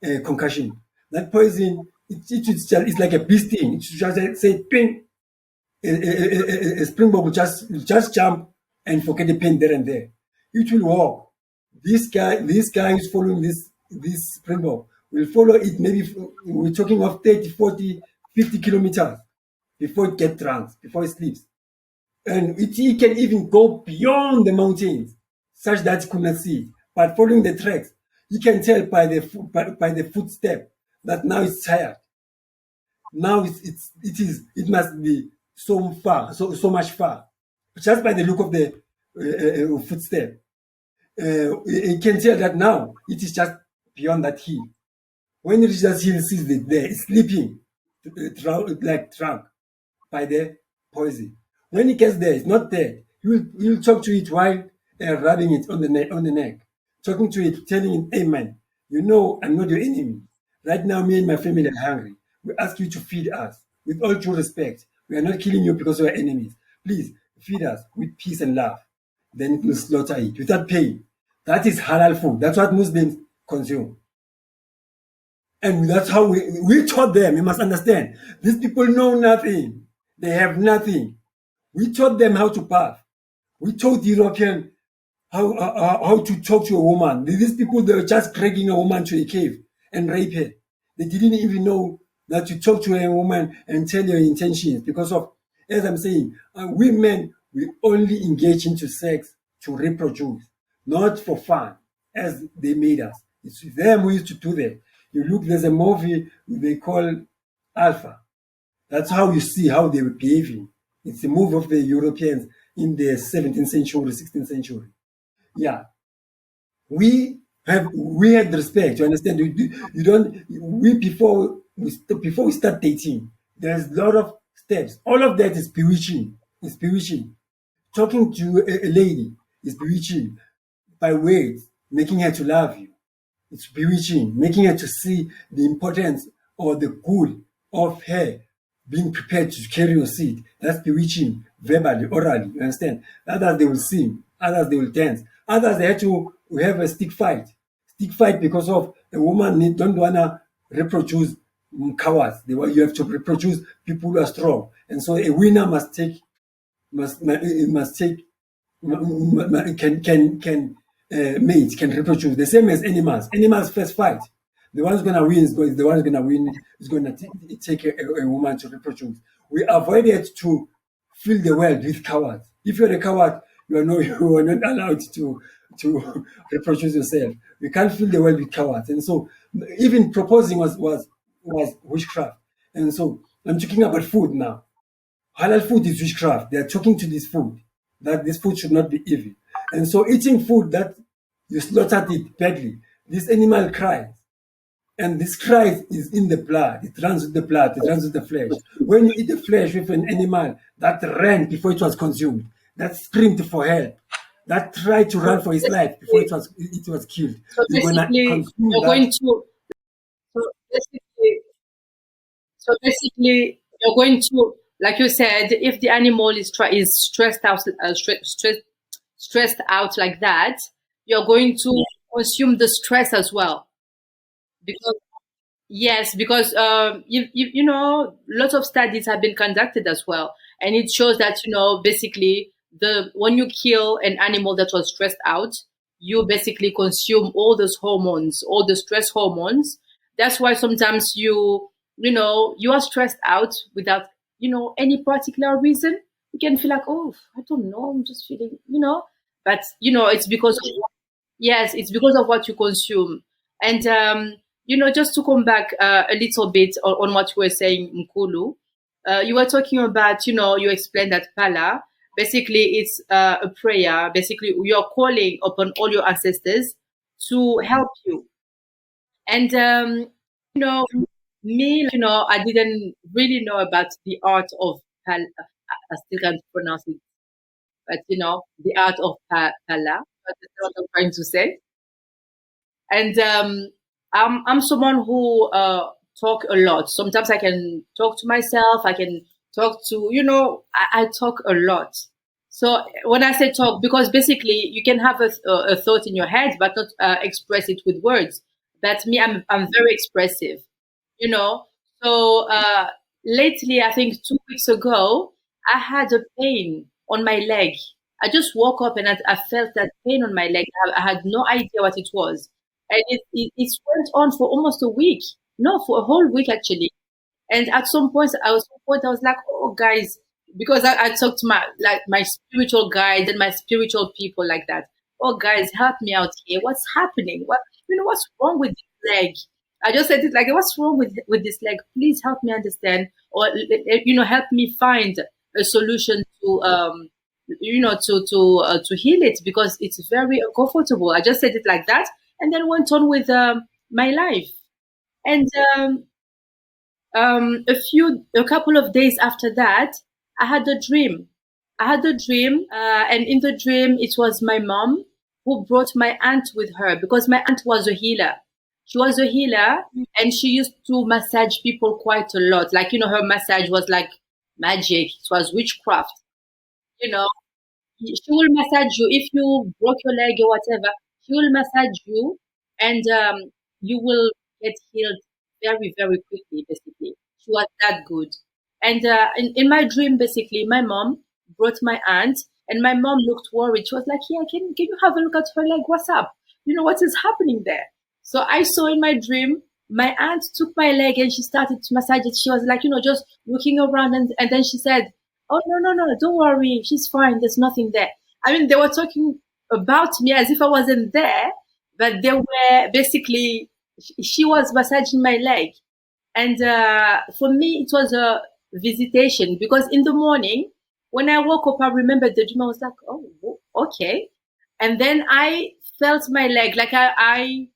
concussion. That poison, it's like a bee sting. It should just say, ping. A springbok will just jump and forget the pain there and there. It will walk. This guy is following this springbok will follow it. Maybe we're talking of 30, 40, 50 kilometers before it gets drunk, before it sleeps. And he can even go beyond the mountains, such that he could not see it. But following the tracks, you can tell by the footstep that now it's tired. Now it must be so much far, just by the look of the footstep. You can tell that now it is just beyond that hill. When it reaches that hill, sees it there, it's sleeping, like drunk by the poison. When he gets there, it's not dead. You'll talk to it while rubbing it on the neck, talking to it, telling it, "Hey man, you know I'm not your enemy. Right now, me and my family are hungry. We ask you to feed us. With all due respect, we are not killing you because we are enemies. Please feed us with peace and love." Then it will slaughter it without pain. That is halal food. That's what Muslims consume. And that's how we taught them. You must understand. These people know nothing. They have nothing. We taught them how to bath. We taught the European how to talk to a woman. These people, they were just dragging a woman to a cave and rape her. They didn't even know that you talk to a woman and tell your intentions, because of, as I'm saying, we men, we only engage into sex to reproduce, not for fun, as they made us. It's them who used to do that. You look, there's a movie they call Alpha. That's how you see how they were behaving. It's a move of the Europeans in the 17th century, 16th century. Yeah. We had respect. You understand? You don't. Before we start dating, there's a lot of steps. All of that is bewitching. It's bewitching. Talking to a lady is bewitching by words, making her to love you. It's bewitching, making her to see the importance or the good of her being prepared to carry your seed. That's bewitching, verbally, orally. You understand? Others they will sing, others they will dance, others they have a stick fight. Stick fight because of a woman don't wanna reproduce cowards. You have to reproduce people who are strong, and so a winner must take can mate, can reproduce the same as animals. Animals first fight. The one's gonna win is gonna take a woman to reproduce. We avoided to fill the world with cowards. If you're a coward, you are not allowed to reproduce yourself. We can't fill the world with cowards. And so even proposing was witchcraft. And so I'm talking about food now. Halal food is witchcraft. They are talking to this food that this food should not be evil. And so eating food that you slaughtered it badly, this animal cries. And this cry is in the blood. It runs with the blood. It runs with the flesh. When you eat the flesh with an animal that ran before it was consumed, that screamed for help, that tried to run for his life before it was killed, So you're gonna basically, consume you're that. going to. So basically, so basically, you're going to, like you said, if the animal is stressed out, stressed out like that, you're going to consume the stress as well. Because yes, because you know, lots of studies have been conducted as well, and it shows that basically the when you kill an animal that was stressed out, you basically consume all those hormones, all the stress hormones. That's why sometimes you are stressed out without any particular reason. You can feel like, oh, I don't know, I'm just feeling, but it's because of yes, it's because of what you consume. And just to come back a little bit on what you were saying, Mkulu, you were talking about, you explained that Pala, basically it's a prayer. Basically, you're calling upon all your ancestors to help you. And, you know, me, I didn't really know about the art of Pala. I still can't pronounce it, but, the art of Pala. That's what I'm trying to say. And I'm someone who talk a lot. Sometimes I can talk to myself. I can talk to I talk a lot. So when I say talk, because basically you can have a thought in your head, but not express it with words. But me, I'm very expressive, you know. So lately, I think 2 weeks ago, I had a pain on my leg. I just woke up and I felt that pain on my leg. I had no idea what it was, and it went on for almost a week. No, for a whole week actually. And at some point I was like, oh guys, because I talked to my spiritual guide and my spiritual people like that. Oh guys, help me out here. What's happening? What's wrong with this leg? I just said it like, what's wrong with this leg? Please help me understand, or help me find a solution to heal it, because it's very uncomfortable. I just said it like that, and then went on with my life. And a couple of days after that, I had a dream. I had a dream, and in the dream, it was my mom who brought my aunt with her, because my aunt was a healer. She was a healer, and she used to massage people quite a lot. Like, her massage was like magic. It was witchcraft. You know, she will massage you if you broke your leg or whatever. She will massage you, and you will get healed very, very quickly. Basically, she was that good. And in my dream, basically, my mom brought my aunt, and my mom looked worried. She was like, "Yeah, can you have a look at her leg? What's up? What is happening there?" So I saw in my dream, my aunt took my leg and she started to massage it. She was like, just looking around, and then she said, "Oh, no, no, no, don't worry. She's fine. There's nothing there." I mean, they were talking about me as if I wasn't there, but they were basically, she was massaging my leg. And for me, it was a visitation, because in the morning, when I woke up, I remembered the dream. I was like, oh, okay. And then I felt my leg, like I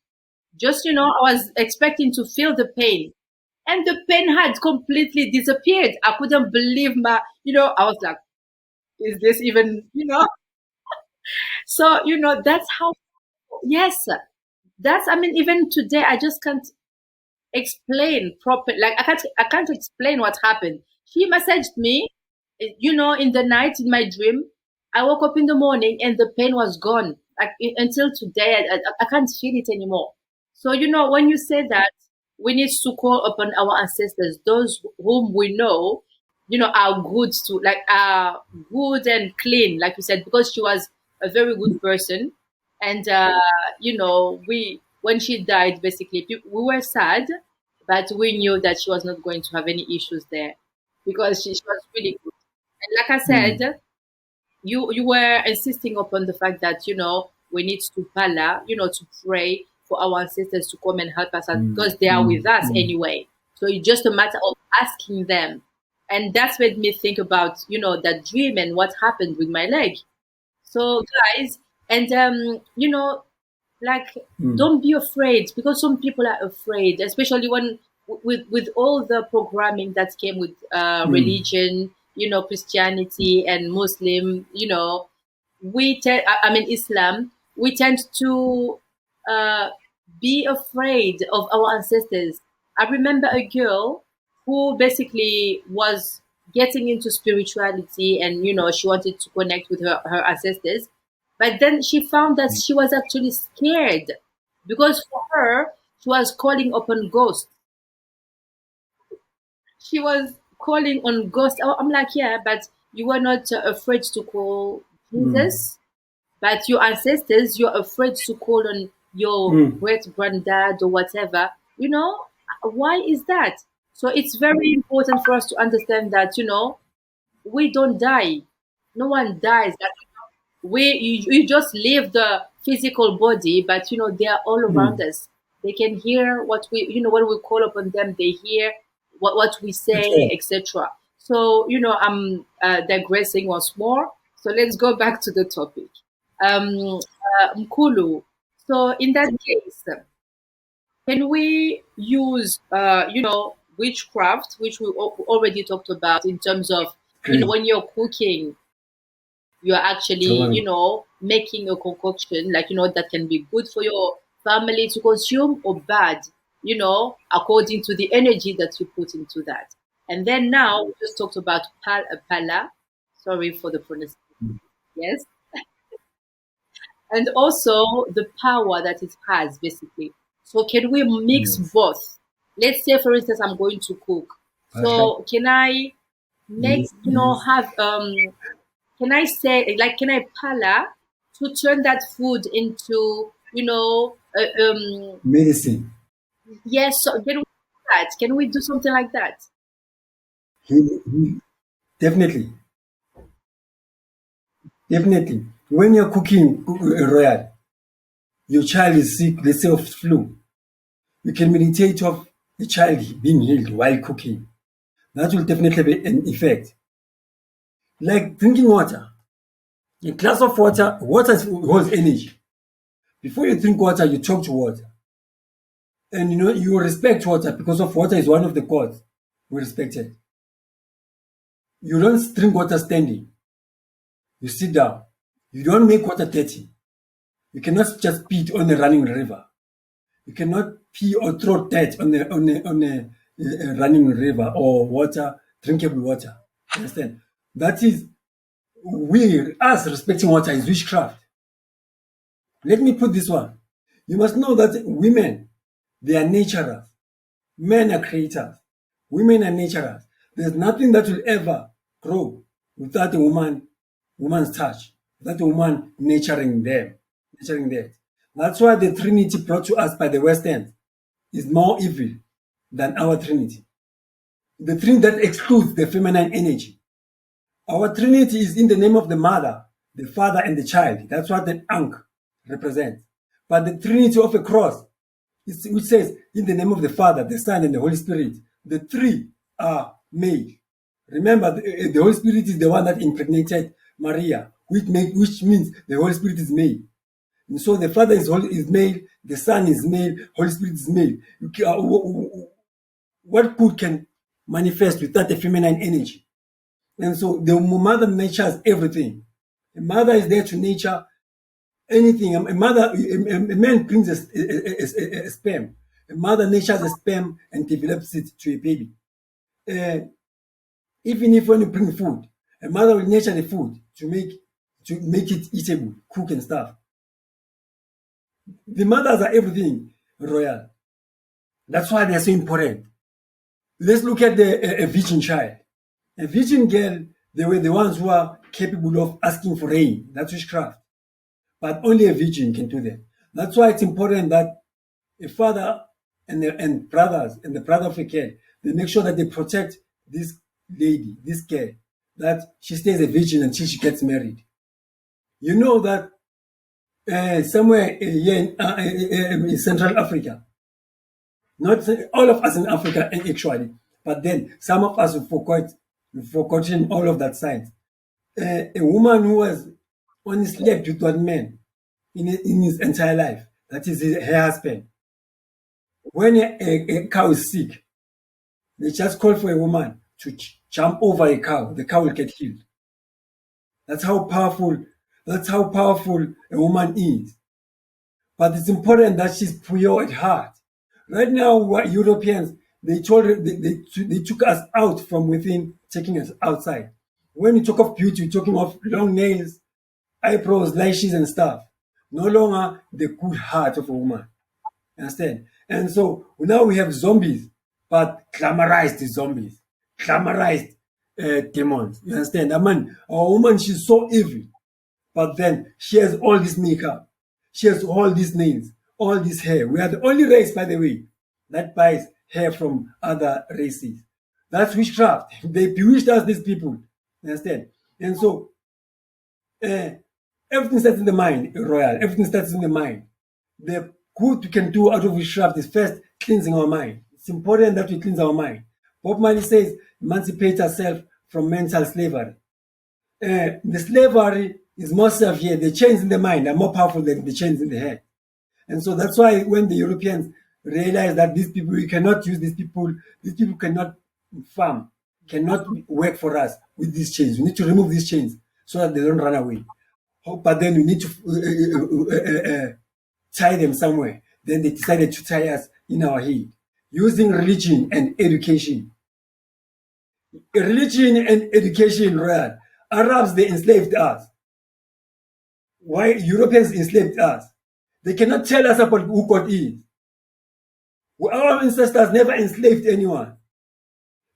just, I was expecting to feel the pain. And the pain had completely disappeared. I couldn't believe I was like, is this even, So, that's how, yes, I mean, even today, I just can't explain proper. Like, I can't explain what happened. She messaged me, in the night in my dream. I woke up in the morning and the pain was gone. Like, until today, I can't feel it anymore. So, when you say that, we need to call upon our ancestors, those whom we know, are good to, like, are good and clean, like you said, because she was a very good person. And, we, when she died, basically, we were sad, but we knew that she was not going to have any issues there, because she was really good. And like I Mm. said, you were insisting upon the fact that we need to pala, to pray for our ancestors to come and help us mm, because they are mm, with us mm, anyway. So it's just a matter of asking them, and that's made me think about that dream and what happened with my leg. So guys, and like, mm, don't be afraid, because some people are afraid, especially when with all the programming that came with mm, religion, Christianity and Muslim, I mean Islam, we tend to uh, be afraid of our ancestors. I remember a girl who basically was getting into spirituality, and she wanted to connect with her ancestors, but then she found that she was actually scared, because for her she was calling upon ghosts. She was calling on ghosts. I'm like, yeah, but you were not afraid to call mm, Jesus, but your ancestors, you're afraid to call on your mm. great granddad or whatever. Why is that? So it's very important for us to understand that we don't die. No one dies. That you just leave the physical body, but they are all around Mm. us. They can hear what when we call upon them. They hear what we That's say, all. etc. So I'm digressing once more. So let's go back to the topic. Mkulu. So in that case, can we use witchcraft, which we already talked about, in terms of Great. when you're cooking, you're actually Totally. making a concoction, like that can be good for your family to consume, or bad, according to the energy that you put into that. And then now we just talked about pala, sorry for the pronunciation. Yes. And also the power that it has, basically. So can we mix Yes. both? Let's say, for instance, I'm going to cook. Perfect. So can I make, Yes. Yes. have can I say, like, can I pala to turn that food into, Medicine. yes, so can we do that? Can we do something like that? He, definitely. Definitely. When you're cooking royal, your child is sick, let's say of flu, you can meditate of the child being healed while cooking. That will definitely be an effect. Like drinking water. A glass of water, water holds energy. Before you drink water, you talk to water. And you respect water because of water is one of the gods we respected. You don't drink water standing. You sit down. You don't make water dirty. You cannot just pee on a running river. You cannot pee or throw dirt on a running river or water, drinkable water. Understand? That is, us respecting water is witchcraft. Let me put this one. You must know that women, they are naturers. Men are creators. Women are naturers. There's nothing that will ever grow without a woman's touch, without a woman nurturing that. That's why the Trinity brought to us by the West End is more evil than our Trinity. The Trinity that excludes the feminine energy. Our Trinity is in the name of the Mother, the Father, and the Child. That's what the Ankh represents. But the Trinity of a cross, which says, in the name of the Father, the Son, and the Holy Spirit, the three are male. Remember, the Holy Spirit is the one that impregnated Maria, which means the Holy Spirit is male. And so the Father is male, the Son is male, Holy Spirit is male. What good can manifest without a feminine energy? And so the mother natures everything. A mother is there to nature anything. A man brings a sperm. A mother natures a sperm and develops it to a baby. Uh, Even if when you bring food, a mother will nurture the food to make it eatable, cook and stuff. The mothers are everything royal. That's why they're so important. Let's look at a virgin child. A virgin girl, they were the ones who are capable of asking for rain. That's witchcraft. But only a virgin can do that. That's why it's important that a father and brothers and the brother of a girl, they make sure that they protect this lady, this girl, that she stays a virgin until she gets married. You know that somewhere here in Central Africa, not all of us in Africa actually, but then some of us have forgotten all of that side. A woman who has only slept with one man in his entire life, that is her husband. When a cow is sick, they just call for a woman to jump over a cow. The cow will get healed. That's how powerful. That's how powerful a woman is. But it's important that she's pure at heart. Right now, what Europeans they took us out from within, taking us outside. When you talk of beauty, you're talking of long nails, eyebrows, lashes, and stuff. No longer the good heart of a woman. Understand? And so now we have zombies, but glamorized zombies, glamorized demons. You understand? I mean, our woman, she's so evil, but then she has all this makeup, she has all these nails, all this hair. We are the only race, by the way, that buys hair from other races. That's witchcraft. They bewitched us, these people. You understand? And so uh, everything starts in the mind, Royal. Everything starts in the mind. The good we can do out of witchcraft is first cleansing our mind. It's important that we cleanse our mind. Bob Marley says, emancipate ourselves from mental slavery. The slavery is more severe. The chains in the mind are more powerful than the chains in the head. And so that's why when the Europeans realized that these people, we cannot use these people cannot farm, cannot work for us with these chains. We need to remove these chains so that they don't run away. But then we need to tie them somewhere. Then they decided to tie us in our head using religion and education. Religion and education, Royal. Arabs, they enslaved us. Why Europeans enslaved us? They cannot tell us about who God is. Our ancestors never enslaved anyone.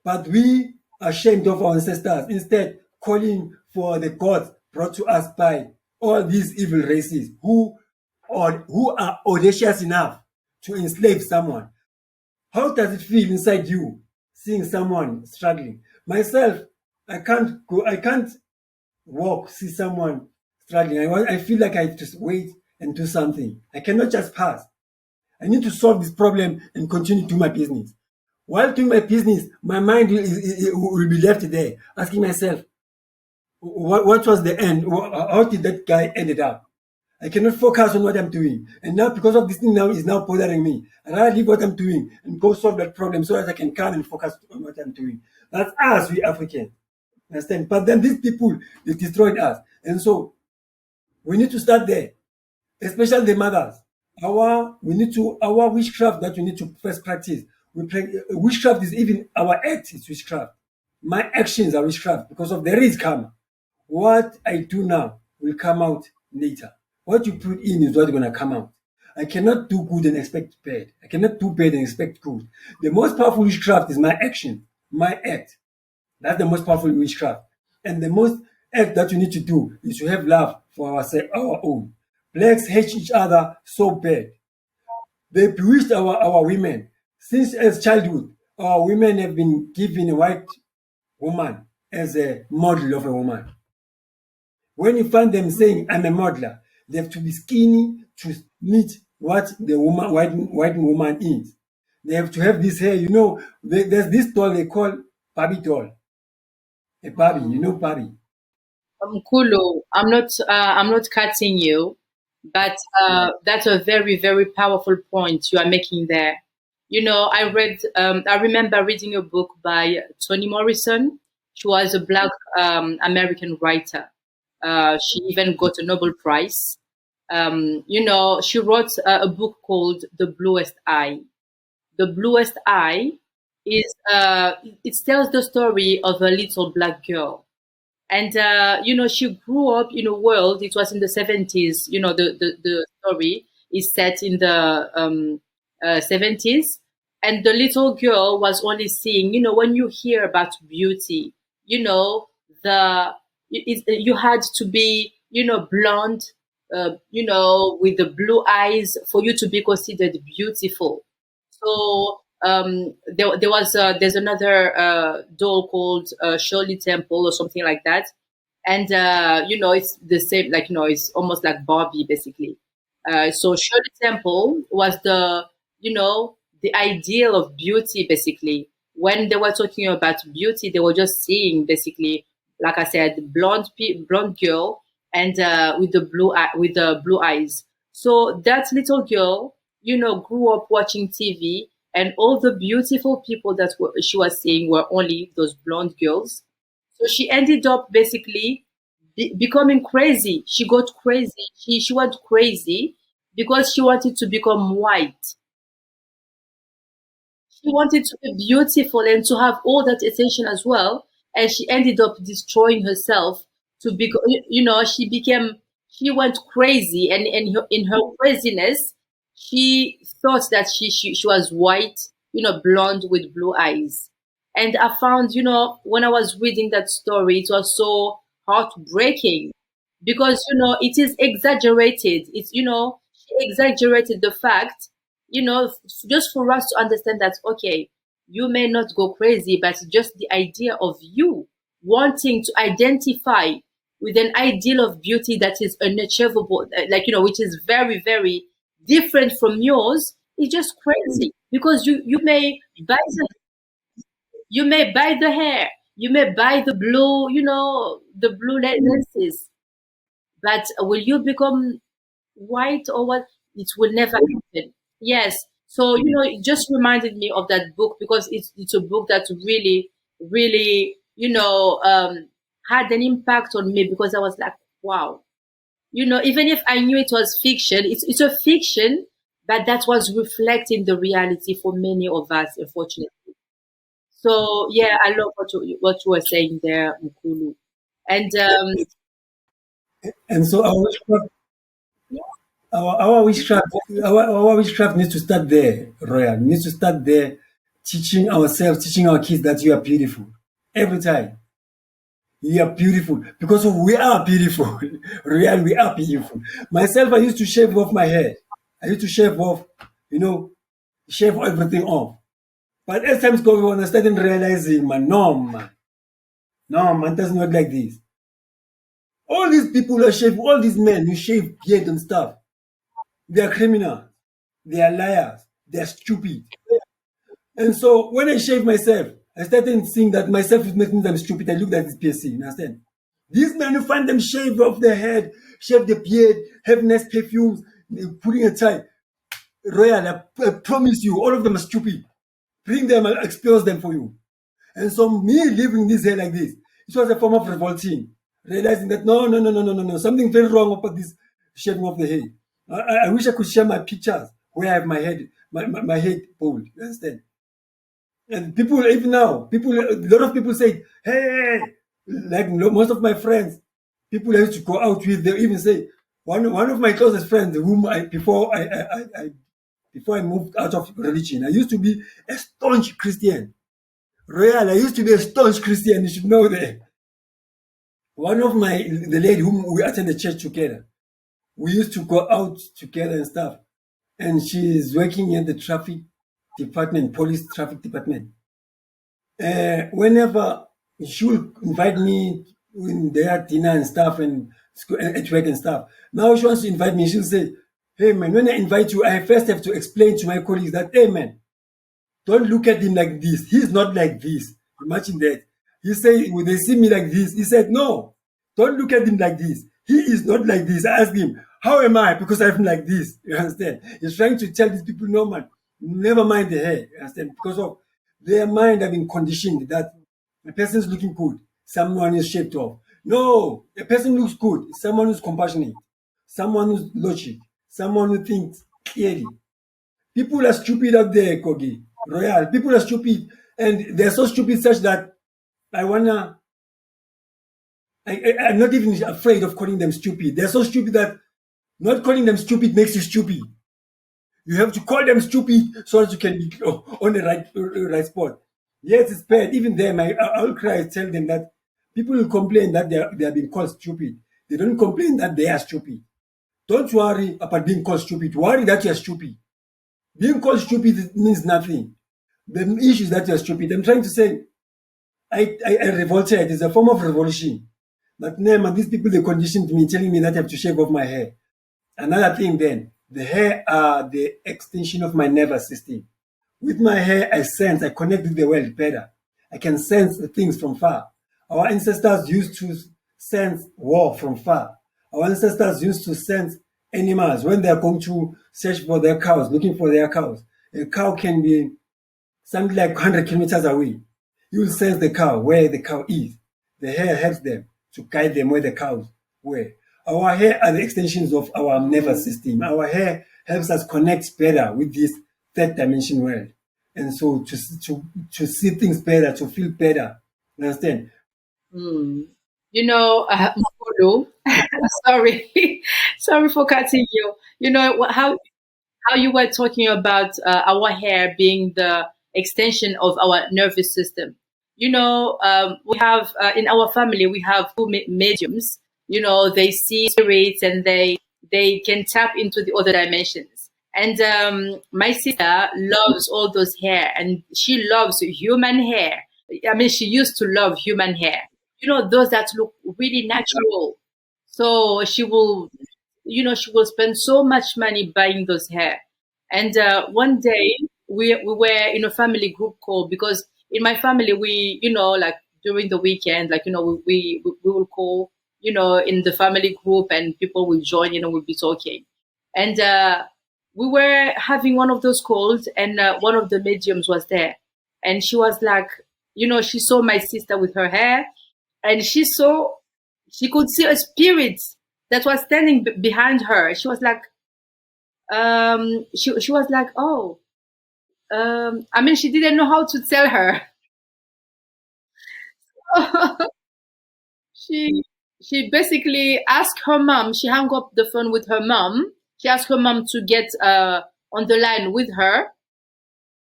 But we are ashamed of our ancestors, instead calling for the gods brought to us by all these evil races who are audacious enough to enslave someone. How does it feel inside you seeing someone struggling? Myself, I can't walk, see someone struggling. I feel like I have to wait and do something. I cannot just pass. I need to solve this problem and continue to do my business. While doing my business, my mind will be left there, asking myself, what was the end? How did that guy ended up? I cannot focus on what I'm doing. And now, because of this thing now is now bothering me, I rather leave what I'm doing and go solve that problem so that I can come and focus on what I'm doing. That's us, we Africans. Understand? But then these people, they destroyed us. And so we need to start there, especially the mothers. Our witchcraft that we need to first practice. Witchcraft is even our act is witchcraft. My actions are witchcraft because of there is karma. What I do now will come out later. What you put in is what's going to come out. I cannot do good and expect bad. I cannot do bad and expect good. The most powerful witchcraft is my action, my act. That's the most powerful witchcraft. And the most act that you need to do is to have love for ourselves, our own. Blacks hate each other so bad. They bewitched our women. Since as childhood, our women have been given a white woman as a model of a woman. When you find them saying, I'm a modeler, they have to be skinny to meet what the white woman is. They have to have this hair. You know, there's this doll they call Barbie doll. A Barbie, you know Barbie. Mkulu, I'm not cutting you, but that's a very, very powerful point you are making there. I remember reading a book by Toni Morrison. She was a Black American writer. She even got a Nobel Prize. She wrote a book called The Bluest Eye. The Bluest Eye is it tells the story of a little black girl, and she grew up in a world. It was in the 70s. The story is set in the 70s, and the little girl was only seeing, when you hear about beauty, the you had to be, blonde, with the blue eyes for you to be considered beautiful. So there's another doll called Shirley Temple or something like that, And it's the same, like it's almost like Barbie basically. So Shirley Temple was the ideal of beauty basically. When they were talking about beauty, they were just seeing basically, like I said, blonde girl, and with the blue eyes. So that little girl, grew up watching TV, and all the beautiful people that she was seeing were only those blonde girls. So she ended up basically becoming crazy. She got crazy. She went crazy because she wanted to become white. She wanted to be beautiful and to have all that attention as well. And she ended up destroying herself to be, she went crazy. And in her craziness, she thought that she was white, blonde with blue eyes. And I found, when I was reading that story, it was so heartbreaking because, it is exaggerated. She exaggerated the fact, just for us to understand that, okay, you may not go crazy, but just the idea of you wanting to identify with an ideal of beauty that is unachievable, like, which is very, very different from yours, is just crazy because you may buy the hair, you may buy the blue, the blue lenses, but will you become white or what? It will never happen. Yes. So, it just reminded me of that book because it's a book that really, really, had an impact on me because I was like, wow. Even if I knew it was fiction, it's a fiction, but that was reflecting the reality for many of us, unfortunately. So yeah, I love what you were saying there, Mkulu. And And so our witchcraft, our witchcraft needs to start there, Royal. Needs to start there, teaching ourselves, teaching our kids that you are beautiful every time. You are beautiful because we are beautiful. Real, we are beautiful. Myself, I used to shave off my hair. I used to shave off, you know, shave everything off. But as times go on, I started realizing, man, no, man, doesn't work like this. All these people are shave, all these men who shave beard and stuff, they are criminals, they are liars, they are stupid. And so when I shave myself, I started seeing that myself is making them stupid. I looked at this PSC, you understand? These men who find them shave off their head, shave the beard, have nice perfumes, putting a tie. Royal, I promise you, all of them are stupid. Bring them, I'll expose them for you. And so me living this hair like this, it was a form of revolting, realizing that no, something very wrong about this shaving of the hair. I wish I could share my pictures where I have my head, my head bald. You understand? And people, even now, a lot of people say, hey, like most of my friends, people I used to go out with, they even say, one of my closest friends, whom before I moved out of religion, I used to be a staunch Christian. Royal, I used to be a staunch Christian. You should know that. The lady whom we attended church together, we used to go out together and stuff. And she's working in the traffic department, police traffic department. Whenever she will invite me in their dinner and stuff and at work and stuff. Now she wants to invite me. She'll say, hey man, when I invite you, I first have to explain to my colleagues that, hey man, don't look at him like this. He's not like this. Imagine that. He said, when they see me like this, he said, no, don't look at him like this. He is not like this. I asked him, how am I? Because I'm like this. You understand? He's trying to tell these people, no man, never mind the hair. You understand? Because of their mind have been conditioned that a person is looking good, someone is shaped off. No, a person looks good, someone who's compassionate, someone who's logic, someone who thinks clearly. People are stupid out there, Kogi. Royal. People are stupid. And they're so stupid such that I wanna I'm not even afraid of calling them stupid. They're so stupid that not calling them stupid makes you stupid. You have to call them stupid so that you can be on the right spot. Yes, it's bad. Even them, I'll cry, tell them that people will complain that they are being called stupid. They don't complain that they are stupid. Don't worry about being called stupid. Worry that you're stupid. Being called stupid means nothing. The issue is that you're stupid. I'm trying to say, I revolted. It's a form of revolution. But Nema, these people, they conditioned me, telling me that I have to shave off my hair. Another thing then, the hair are the extension of my nervous system. With my hair, I sense, I connect with the world better. I can sense the things from far. Our ancestors used to sense war from far. Our ancestors used to sense animals when they are going to search for their cows, looking for their cows. A cow can be something like 100 kilometers away. You will sense the cow, where the cow is. The hair helps them to guide them where the cows were. Our hair are the extensions of our nervous system. Our hair helps us connect better with this third dimension world. And so to see things better, to feel better. You understand? You know, Mkulu, sorry, sorry for cutting you. You know how you were talking about our hair being the extension of our nervous system. You know, we have in our family we have two mediums. You know, they see spirits and they can tap into the other dimensions. And my sister loves all those hair, and she loves human hair. I mean, she used to love human hair. You know, those that look really natural. So she will, you know, she will spend so much money buying those hair. And one day we were in a family group call, because in my family we, you know, like during the weekend, like, you know, we will call, you know, in the family group, and people will join, you know, we'll be talking. And we were having one of those calls, and one of the mediums was there, and she was like, you know, she saw my sister with her hair, and she could see a spirit that was standing behind her. She was like, she was like, oh, I mean, she didn't know how to tell her. she she basically asked her mom. She hung up the phone with her mom. She asked her mom to get on the line with her.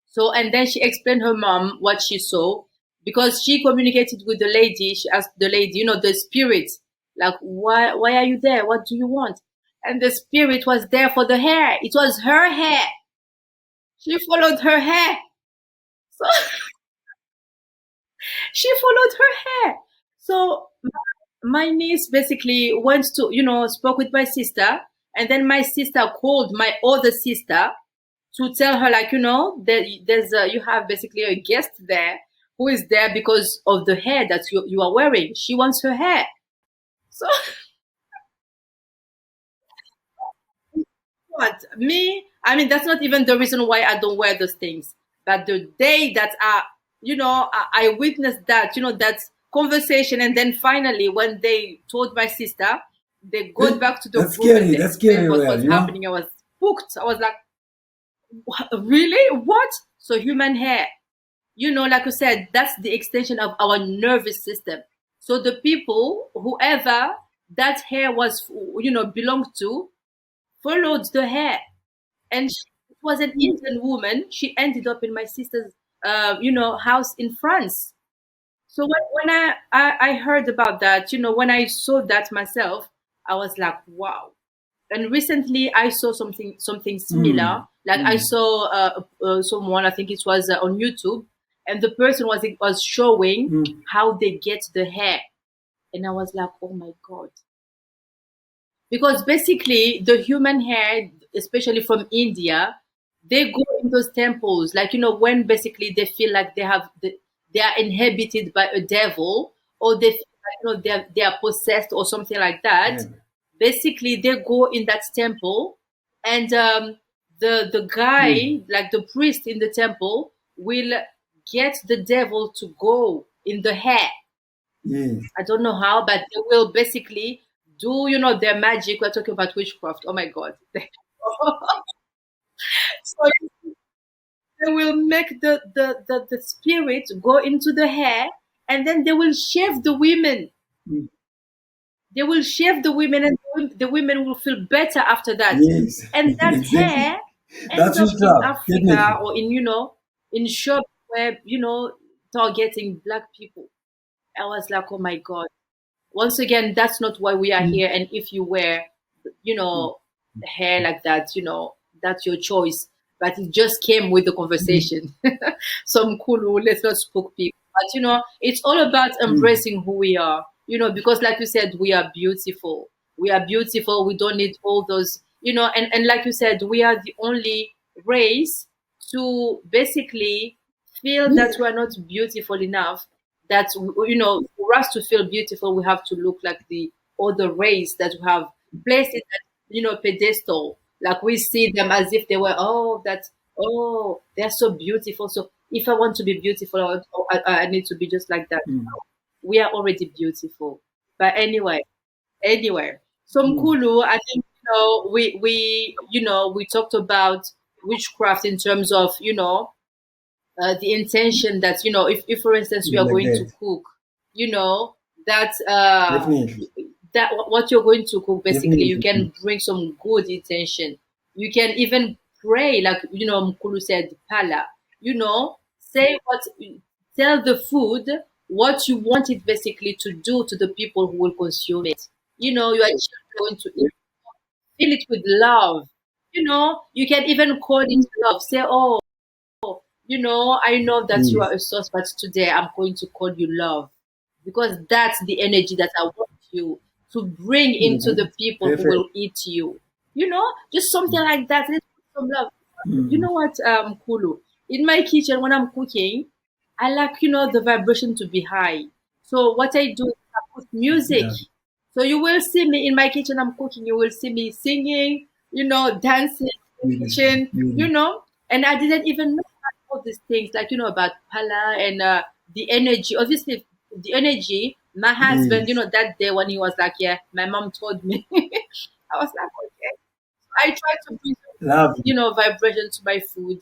So, and then she explained her mom what she saw, because she communicated with the lady. She asked the lady, you know, the spirit, like, why are you there? What do you want? And the spirit was there for the hair. It was her hair. She followed her hair. So she followed her hair. So my niece basically went to, you know, spoke with my sister, and then my sister called my other sister to tell her, like, you know, that you have basically a guest there who is there because of the hair that you are wearing. She wants her hair. So what? Me? I mean, that's not even the reason why I don't wear those things. But the day that you know, I witnessed that, you know, that conversation, and then finally, when they told my sister, they got back to the That's group and scary. they That's scary, explained what well, was you know? happening. I was spooked. I was like, really? What? So human hair. You know, like I said, that's the extension of our nervous system. So the people, whoever that hair was, you know, belonged to, followed the hair. And she was an Indian woman. She ended up in my sister's, you know, house in France. So when I heard about that, you know, when I saw that myself, I was like, wow. And recently I saw something similar. Mm, Like I mm, saw someone, I think it was on YouTube, and the person was showing mm. how they get the hair, and I was like, oh my god, because basically the human hair, especially from India, they go in those temples, like, you know, when basically they feel like they are inhabited by a devil, or they feel like, you know, they are possessed or something like that. Yeah. Basically they go in that temple, and the Mm. guy, like the priest in the temple, will get the devil to go in the hair. Yes. I don't know how, but they will basically do, you know, their magic. We're talking about witchcraft. Oh my God. So they will make the spirit go into the hair, and then they will shave the women. Mm. They will shave the women, and the women will feel better after that. Yes. And that Exactly. hair ends That's up in witchcraft, Africa, definitely. or in, you know, in shops where, you know, targeting black people. I was like, oh my God. Once again, that's not why we are Mm, here. And if you wear, you mm, know, hair like that, you know, that's your choice. But it just came with the mm, conversation. Some cool, let's not spook people. But you know, it's all about mm. embracing who we are. because like you said, we are beautiful. We are beautiful. We don't need all those, and like you said, we are the only race to basically feel that we are not beautiful enough. That, for us to feel beautiful, we have to look like the other race that we have placed in that, pedestal. Like we see them as if they were, oh, they're so beautiful. So if I want to be beautiful, I need to be just like that. We are already beautiful. But anyway. So Mkulu, I think, we talked about witchcraft in terms of, the intention that, if for instance we are like going to that. cook, that Definitely. what you're going to cook, basically you Definitely. can bring some good intention. You can even pray, like, Mkulu said, pala, say what, tell the food what you want it basically to do to the people who will consume it. You are just going to eat, fill it with love. You can even call it love. Say, oh, I know that you are Yes. a source, but today I'm going to call you love, because that's the energy that I want you to bring into the people who Perfect. will eat you. Just something like that. Let's put some love. You Mm. know what, Kulu? In my kitchen, when I'm cooking, I like, the vibration to be high. So what I do is I put music. Yeah. So you will see me in my kitchen, I'm cooking, you will see me singing, dancing in the Beautiful. kitchen, Beautiful. and I didn't even know about all these things, like, about pala and the energy. Obviously, the energy, my husband, Yes. that day when he was like, yeah, my mom told me, I was like, okay. I try to bring, Lovely. vibration to my food,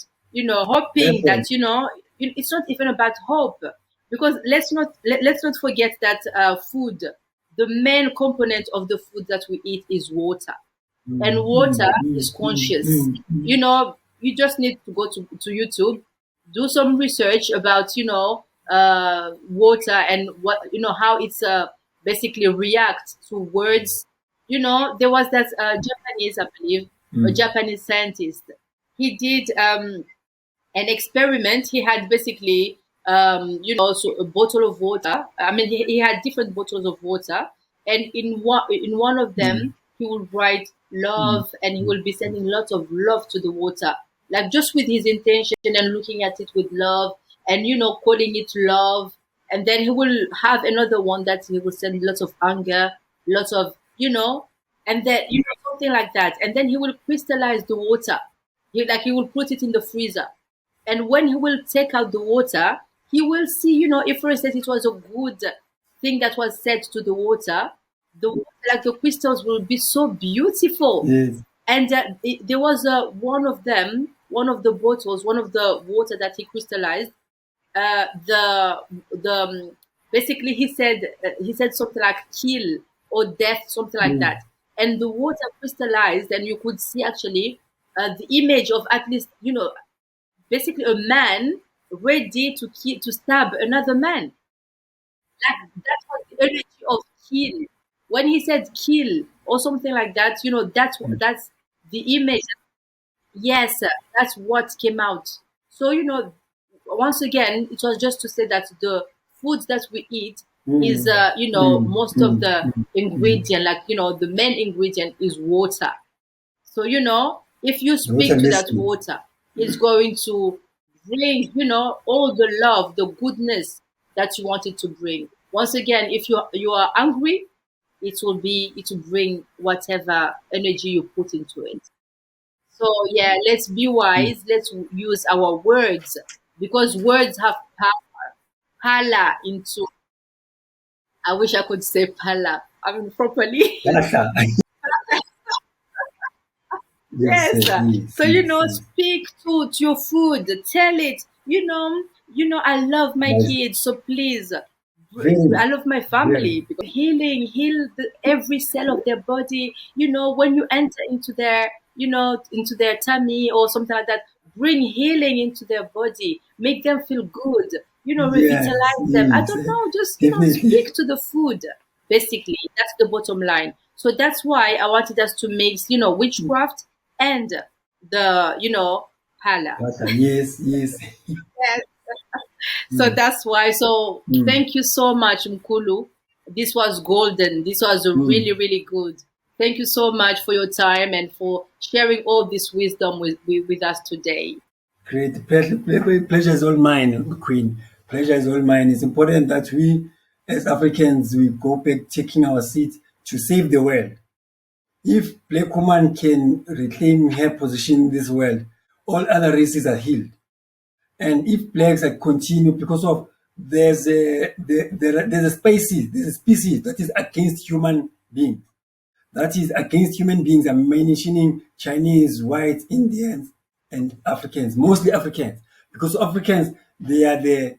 hoping Perfect. that, it's not even about hope, because let's not forget that food, the main component of the food that we eat is water, and Mm, water mm, mm, is mm, conscious. mm, mm. You just need to go to YouTube, do some research about, water, and what, how it's basically react to words. There was that Japanese, I believe, a Mm. Japanese scientist. He did an experiment. He had basically, so a bottle of water. I mean, he had different bottles of water, and in one of Mm. them, he would write Mm. love, and he will be sending lots of love to the water, like just with his intention and looking at it with love, and calling it love. And then he will have another one that he will send lots of anger, lots of, and then, something like that. And then he will crystallize the water. He will put it in the freezer, and when he will take out the water, he will see, if for instance it was a good thing that was said to the water, like the crystals will be so beautiful. Yes. And there was one of them, one of the bottles, one of the water that he crystallized. The basically he said something like kill or death, something like Mm. that, and the water crystallized, and you could see actually the image of, at least, basically a man ready to kill, to stab another man. That was the energy of kill. When he said kill or something like that, Mm. that's the image. Yes, that's what came out. So, once again, it was just to say that the food that we eat is, Mm. Mm. most of Mm. the Mm. Mm. ingredient, like, the main ingredient is water. So, if you What a speak to that mystery. water, it's going to bring, all the love, the goodness that you want it to bring. Once again, if you are angry, it will bring whatever energy you put into it. So yeah, let's be Mm. wise. Let's use our words, because words have power. Pala into. I wish I could say pala. I mean properly. Dasha. Yes, Yes. yes, yes, So, yes, yes. speak to your food. Tell it. I love my Nice. kids. So please, Very, I love my very. family, because heal every cell of their body. When you enter into their tummy or something like that, bring healing into their body. Make them feel good. Yes, Revitalize them. I yes. don't know. Just Definitely. speak to the food. Basically, that's the bottom line. So that's why I wanted us to mix, witchcraft and the, pala. Dasha. Yes, yes. Yes. So Mm. that's why. So Mm. thank you so much, Mkulu. This was golden. This was really, really good. Thank you so much for your time and for sharing all this wisdom with us today. Great. Pleasure is all mine, Queen. Pleasure is all mine. It's important that we, as Africans, we go back taking our seat to save the world. If black woman can reclaim her position in this world, all other races are healed. And if blacks are continue because of there's a species that is against human beings. That is against human beings. I'm mentioning Chinese, white, Indians, and Africans, mostly Africans, because Africans they're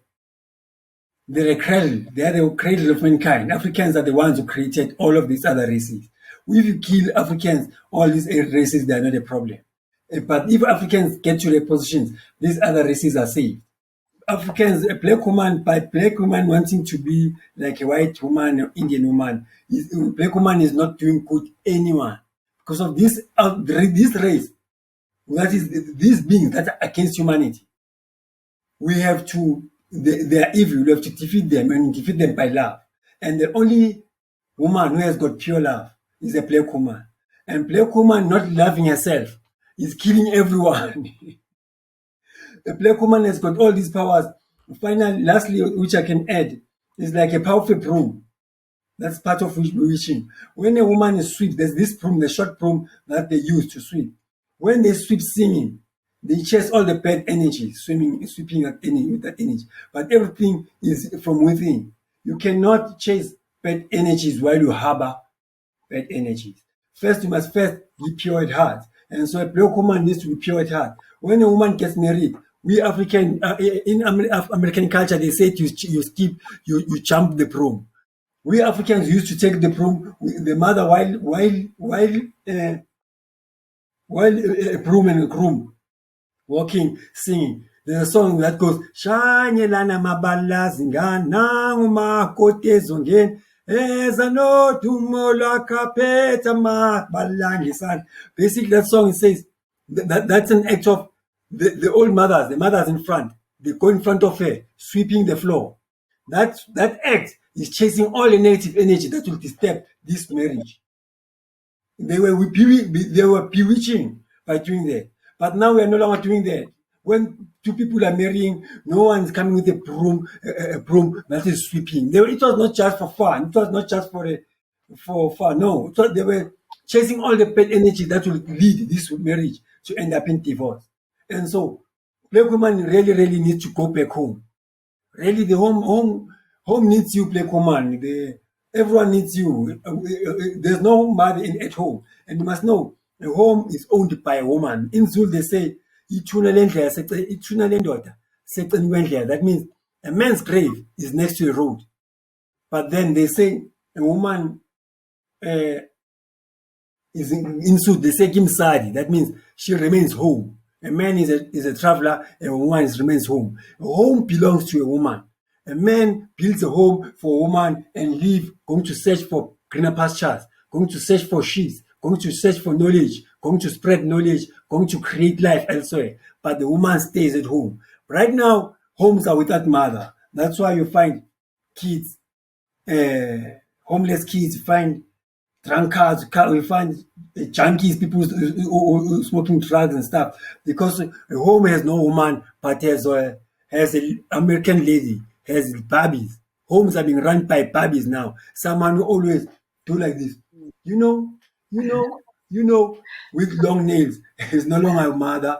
a cradle. They are the cradle of mankind. Africans are the ones who created all of these other races. If you kill Africans, all these races, they are not a problem. But if Africans get to their positions, these other races are safe. Africans, a black woman, by black woman wanting to be like a white woman or Indian woman, black woman is not doing good anyone because of this race. That is these beings that are against humanity. We have to, they are evil. We have to defeat them and defeat them by love. And the only woman who has got pure love is a black woman. And black woman not loving herself is killing everyone. A black woman has got all these powers. Finally, lastly, which I can add, is like a powerful broom. That's part of witching. When a woman is sweep, there's this broom, the short broom that they use to sweep. When they sweep singing, they chase all the bad energy, sweeping that energy with that energy. But everything is from within. You cannot chase bad energies while you harbor bad energies. First, you must be pure at heart. And so a black woman needs to be pure at heart. When a woman gets married, we African, in American culture, they say you skip, you jump the broom. We Africans used to take the broom, the mother while a broom and a groom walking, singing. There's a song that goes, Shanyelana mabala zingana umakoti ezongeni eza no tumola kapeta mabalangisan. Basically, that song says that's an act of the old mothers, the mothers in front. They go in front of her, sweeping the floor. That act is chasing all the negative energy that will disturb this marriage. They were bewitching by doing that. But now we are no longer doing that. When two people are marrying, no one is coming with a broom that is sweeping. It was not just for fun. It was not just for fun. No, they were chasing all the bad energy that will lead this marriage to end up in divorce. And so, black women really, really need to go back home. Really, the home needs you, black woman. Everyone needs you. There's no mother at home. And you must know, a home is owned by a woman. In Zulu, they say, that means a man's grave is next to a road. But then they say a woman is in Sud, they say Kimsadi. That means she remains home. A man is a traveler, and a woman remains home. A home belongs to a woman. A man builds a home for a woman and leave, going to search for greener pastures, going to search for sheep, going to search for knowledge, going to spread knowledge, going to create life elsewhere. But the woman stays at home. Right now, homes are without mother. That's why you find kids, homeless kids, you find drunkards, we find junkies, people smoking drugs and stuff, because a home has no woman, but has an American lady, has babies. Homes are being run by babies now. Someone who always do like this, with long nails is no longer a mother.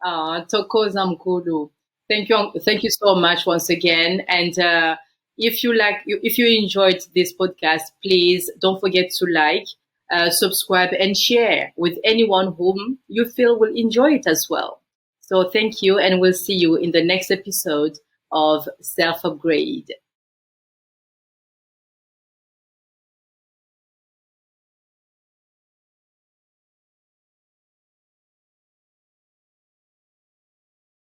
Tokoza Mkulu. Thank you so much once again. And if you enjoyed this podcast, please don't forget to like, subscribe, and share with anyone whom you feel will enjoy it as well. So thank you, and we'll see you in the next episode of Self Upgrade.